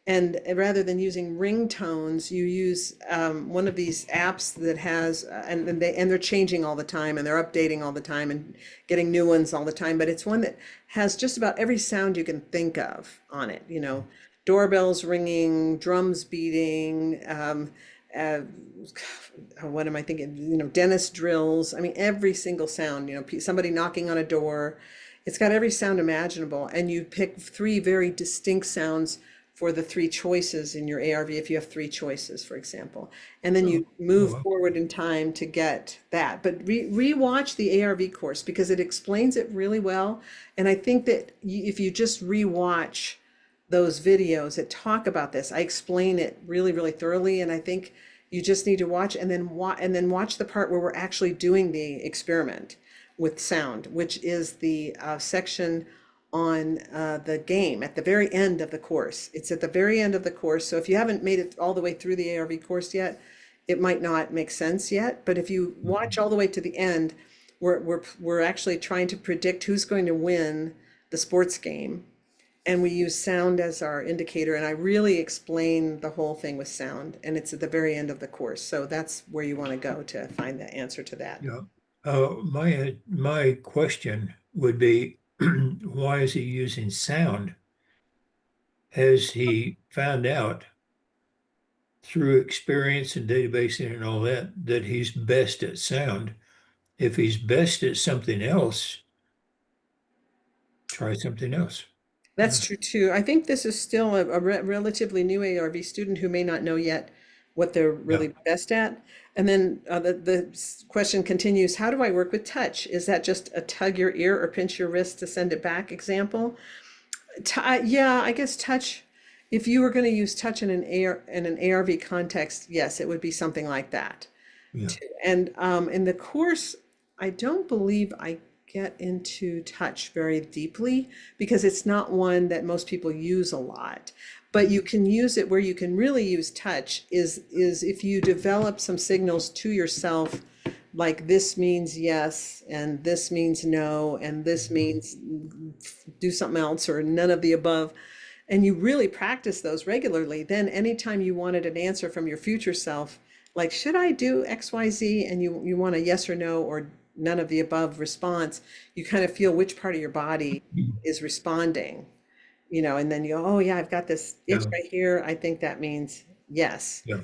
and rather than using ringtones, you use one of these apps that has, and they're changing all the time, and they're updating all the time, and getting new ones all the time. But it's one that has just about every sound you can think of on it. You know, doorbells ringing, drums beating. Uh, what am I thinking? You know, dentist drills. I mean, every single sound. You know, somebody knocking on a door. It's got every sound imaginable, and you pick 3 very distinct sounds for the 3 choices in your ARV, if you have 3 choices, for example. And then you move Oh, forward in time to get that. But re-watch the ARV course because it explains it really well. And I think that if you just re-watch those videos that talk about this, I explain it really, really thoroughly. And I think you just need to watch and then watch the part where we're actually doing the experiment with sound, which is the section on the game at the very end of the course. It's at the very end of the course. So if you haven't made it all the way through the ARV course yet, it might not make sense yet, but if you watch all the way to the end, we're actually trying to predict who's going to win the sports game, and we use sound as our indicator. And I really explain the whole thing with sound, and it's at the very end of the course. So that's where you want to go to find the answer to that. Yeah. My question would be, why is he using sound? Has he found out through experience and databasing and all that that he's best at sound? If he's best at something else, try something else. That's true too. I think this is still a relatively new ARV student who may not know yet what they're Yeah. really best at. And then the question continues, how do I work with touch? Is that just a tug your ear or pinch your wrist to send it back example? Yeah, I guess touch, if you were going to use touch in an ARV context, yes, it would be something like that. Yeah. And in the course, I don't believe I get into touch very deeply because it's not one that most people use a lot. But you can use it where you can really use touch is if you develop some signals to yourself, like this means yes, and this means no, and this means do something else or none of the above. And you really practice those regularly, then anytime you wanted an answer from your future self, like, should I do XYZ? And you want a yes or no or none of the above response, you kind of feel which part of your body is responding, and then you go, oh yeah, I've got this itch Yeah. right here. I think that means yes. Yeah.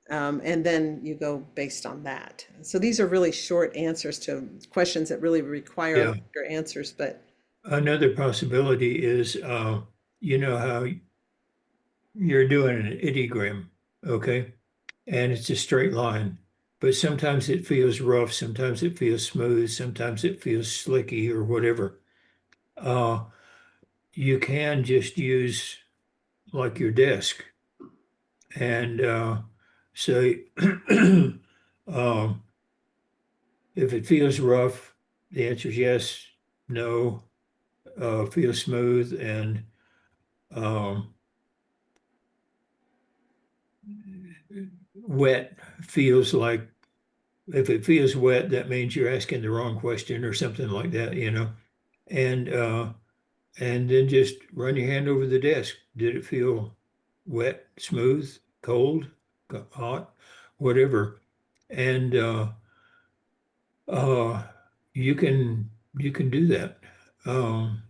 And then you go based on that. So these are really short answers to questions that really require Yeah. longer answers, but Another possibility is, you know how you're doing an ideogram, okay? And it's a straight line, but sometimes it feels rough, sometimes it feels smooth, sometimes it feels slicky or whatever. Uh, you can just use like your desk and say, um, if it feels rough, the answer is yes, no, feels smooth, and um, wet feels like, if it feels wet, that means you're asking the wrong question or something like that. And then just run your hand over the desk. Did it feel wet, smooth, cold, hot, whatever? And uh, you can do that. Um,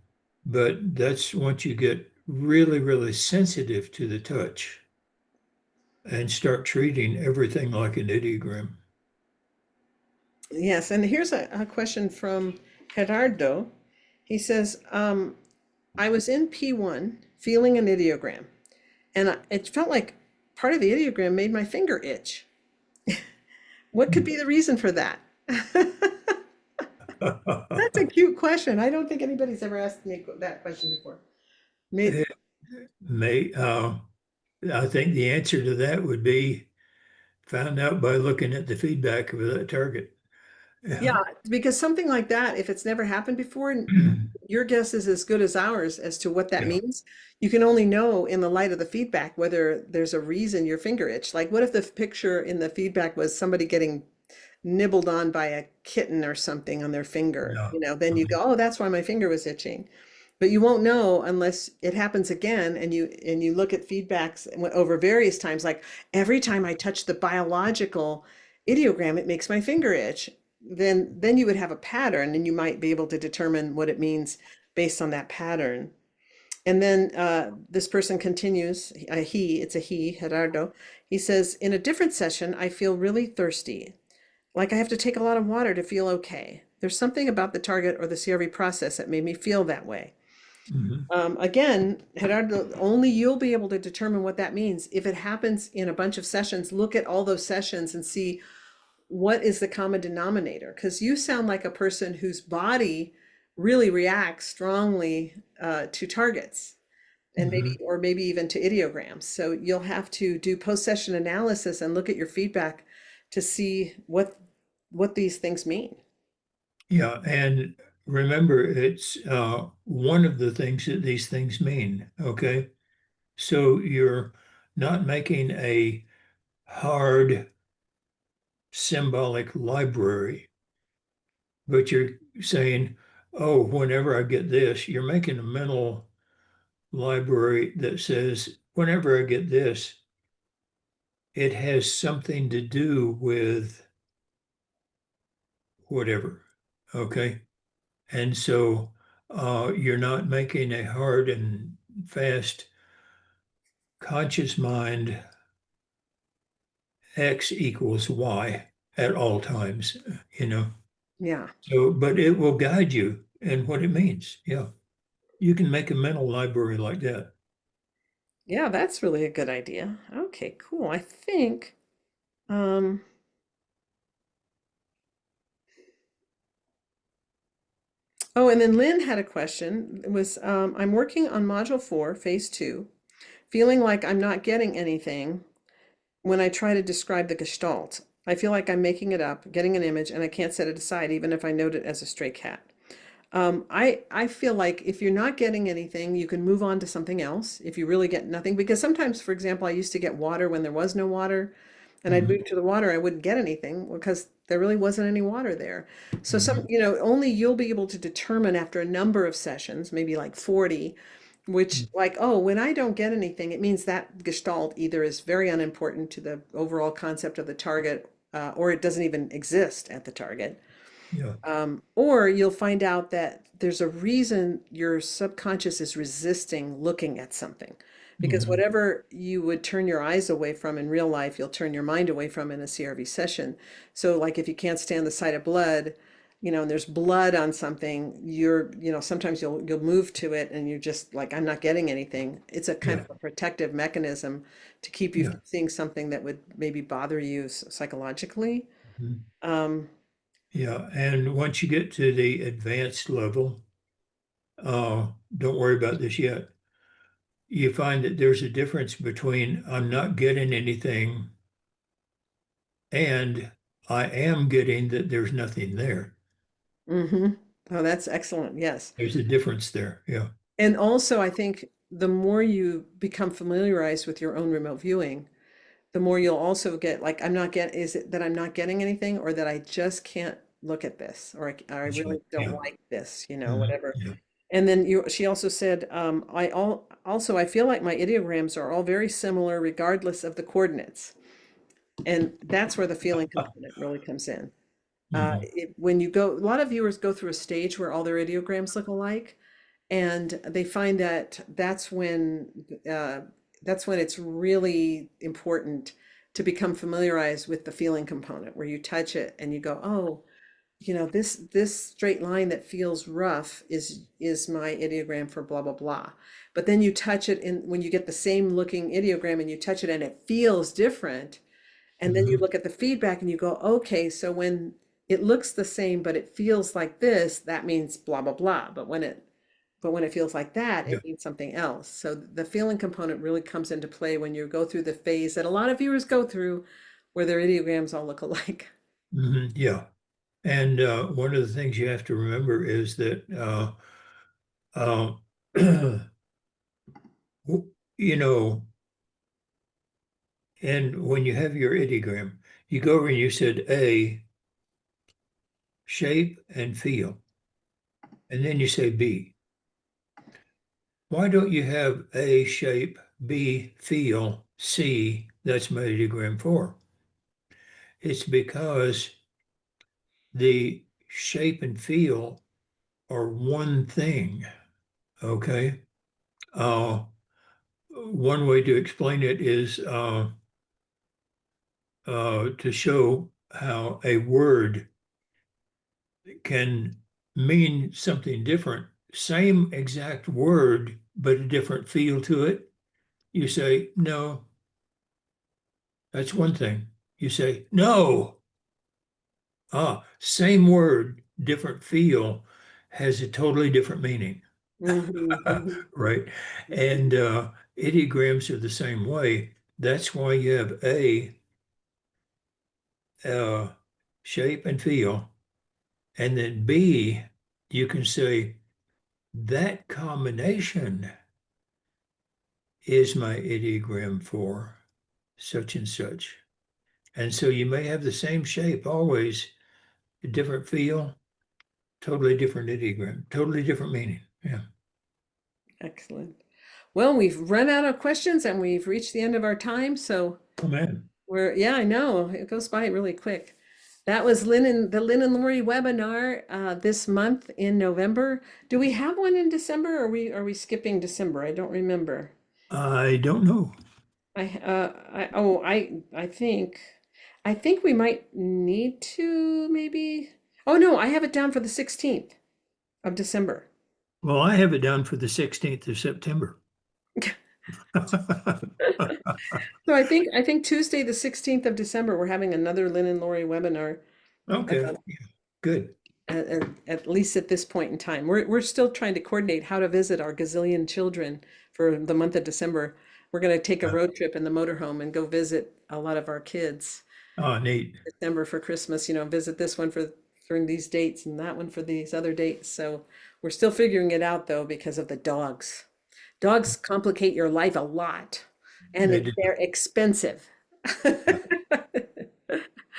but that's once you get really, really sensitive to the touch and start treating everything like an ideogram. yes. And here's a question from Gerardo. He says, I was in P1 feeling an ideogram, and it felt like part of the ideogram made my finger itch. What could be the reason for that? That's a cute question. I don't think anybody's ever asked me that question before. It may, I think the answer to that would be found out by looking at the feedback of that target. Yeah, because something like that, if it's never happened before, your guess is as good as ours as to what that Yeah. means. You can only know in the light of the feedback whether there's a reason your finger itch. Like, what if the picture in the feedback was somebody getting nibbled on by a kitten or something on their finger? Yeah. Then you go, oh, that's why my finger was itching. But you won't know unless it happens again, and you look at feedbacks over various times. Like, every time I touch the biological ideogram, it makes my finger itch. Then you would have a pattern, and you might be able to determine what it means based on that pattern. And then this person continues, it's a he, Gerardo. He says, in a different session, I feel really thirsty, like I have to take a lot of water to feel okay. There's something about the target or the CRV process that made me feel that way. Mhm. Again, Gerardo, only you'll be able to determine what that means. If it happens in a bunch of sessions, look at all those sessions and see what is the common denominator. Because you sound like a person whose body really reacts strongly to targets, and Mhm. maybe even to ideograms. So you'll have to do post-session analysis and look at your feedback to see what these things mean. Yeah, and remember, it's one of the things that these things mean, okay? So you're not making a hard symbolic library. But you're saying, oh, whenever I get this, you're making a mental library that says, whenever I get this, it has something to do with whatever. Okay. And so you're not making a hard and fast conscious mind X equals Y at all times, you know. Yeah. So, but it will guide you in what it means. Yeah. You can make a mental library like that. Yeah, that's really a good idea. Okay, cool. I think, um, oh, and then Lynn had a question. It was, I'm working on module 4, phase 2, feeling like I'm not getting anything when I try to describe the gestalt. I feel like I'm making it up, getting an image, and I can't set it aside, even if I note it as a stray cat. I feel like if you're not getting anything, you can move on to something else if you really get nothing. Because sometimes, for example, I used to get water when there was no water, and I'd Mhm, move to the water, I wouldn't get anything because there really wasn't any water there. So mhm. only you'll be able to determine after a number of sessions, maybe like 40, which like, oh, when I don't get anything, it means that gestalt either is very unimportant to the overall concept of the target, or it doesn't even exist at the target. Yeah. Or you'll find out that there's a reason your subconscious is resisting looking at something. Because Mhm. whatever you would turn your eyes away from in real life, you'll turn your mind away from in a CRV session. So, like if you can't stand the sight of blood, and there's blood on something, sometimes you'll move to it and you're just like, I'm not getting anything. It's a kind Yeah. of a protective mechanism to keep you Yeah. from seeing something that would maybe bother you psychologically. Mhm. Um, Yeah. And once you get to the advanced level, don't worry about this yet. You find that there's a difference between I'm not getting anything and I am getting that there's nothing there. Mm-hmm. Oh, that's excellent. Yes. There's a difference there. Yeah. And also, I think the more you become familiarized with your own remote viewing, the more you'll also get like, is it that I'm not getting anything or that I just can't look at this or I really don't Yeah. like this, Mhm. whatever. Yeah. And then she also said, I feel like my ideograms are all very similar regardless of the coordinates. And that's where the feeling component really comes in. Mhm. When you go, a lot of viewers go through a stage where all their ideograms look alike, and they find that uh, that's when it's really important to become familiarized with the feeling component, where you touch it and you go, oh, this straight line that feels rough is my ideogram for blah blah blah. But then you touch it, and when you get the same looking ideogram and you touch it and it feels different, and then you Mhm. look at the feedback and you go, okay, so when it looks the same, but it feels like this, that means blah, blah, blah. But when it feels like that, Yeah. it means something else. So the feeling component really comes into play when you go through the phase that a lot of viewers go through where their ideograms all look alike. Mhm. Yeah. And one of the things you have to remember is that, uh, you know, and when you have your ideogram, you go over and you said A, shape and feel, and then you say B. Why don't you have A, shape, B, feel, C, that's my ideogram 4? It's because the shape and feel are one thing, okay? One way to explain it is to show how a word can mean something different. Same exact word, but a different feel to it. You say, no, that's one thing. You say, no, same word, different feel has a totally different meaning, Mhm, right? mhm, And ideograms are the same way. That's why you have A, uh, shape and feel. And then B, you can say that combination is my ideogram for such and such. And so you may have the same shape always, a different feel, totally different ideogram, totally different meaning. Yeah. Excellent. Well, we've run out of questions and we've reached the end of our time. So Oh, man. yeah, I know it goes by really quick. That was the Lyn and Lori webinar this month in November. Do we have one in December? Or are we skipping December? I don't remember. I don't know. I think we might need to maybe. Oh no, I have it down for the 16th of December. Well, I have it down for the 16th of September. So I think Tuesday, the 16th of December, we're having another Lyn and Lori webinar. Okay, yeah, good. At least at this point in time. We're still trying to coordinate how to visit our gazillion children for the month of December. We're going to take a road trip in the motorhome and go visit a lot of our kids. Oh, neat. December for Christmas, visit this one for during these dates and that one for these other dates. So we're still figuring it out though because of the dogs. Dogs complicate your life a lot, and They do. they're expensive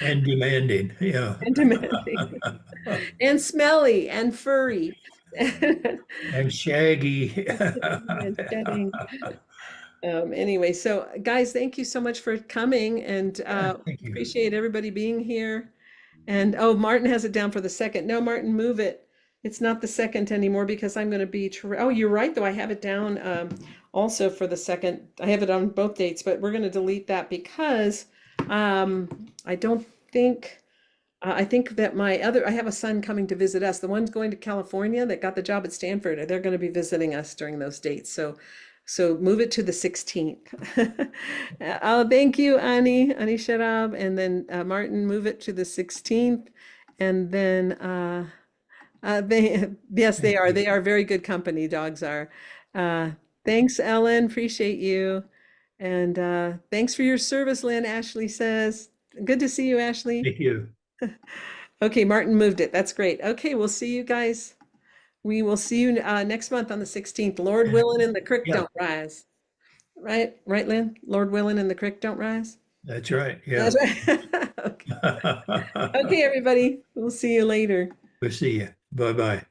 And demanding, yeah. and demanding and smelly and furry And shaggy. and shedding. Anyway, so guys, thank you so much for coming, and Thank you. appreciate everybody being here. And oh, Martin has it down for the second. No, Martin, move it. It's not the second anymore because I'm going to be. Oh, you're right, though. I have it down also for the second. I have it on both dates, but we're going to delete that because I don't think. I think that I have a son coming to visit us. The one's going to California that got the job at Stanford. They're going to be visiting us during those dates. So move it to the 16th. Oh, thank you, Ani Sharab. And then Martin, move it to the 16th. And then yes, they are. They are very good company, dogs are. Thanks, Ellen. Appreciate you. And thanks for your service, Lynn, Ashley says. Good to see you, Ashley. Thank you. Okay, Martin moved it. That's great. Okay, we'll see you guys. We will see you next month on the 16th. Lord willing and the creek Yeah. don't rise. Right, Lynn? Lord willing and the creek don't rise. That's right. Yeah. That's right. Okay. Okay, everybody. We'll see you later. We'll see you. Bye-bye.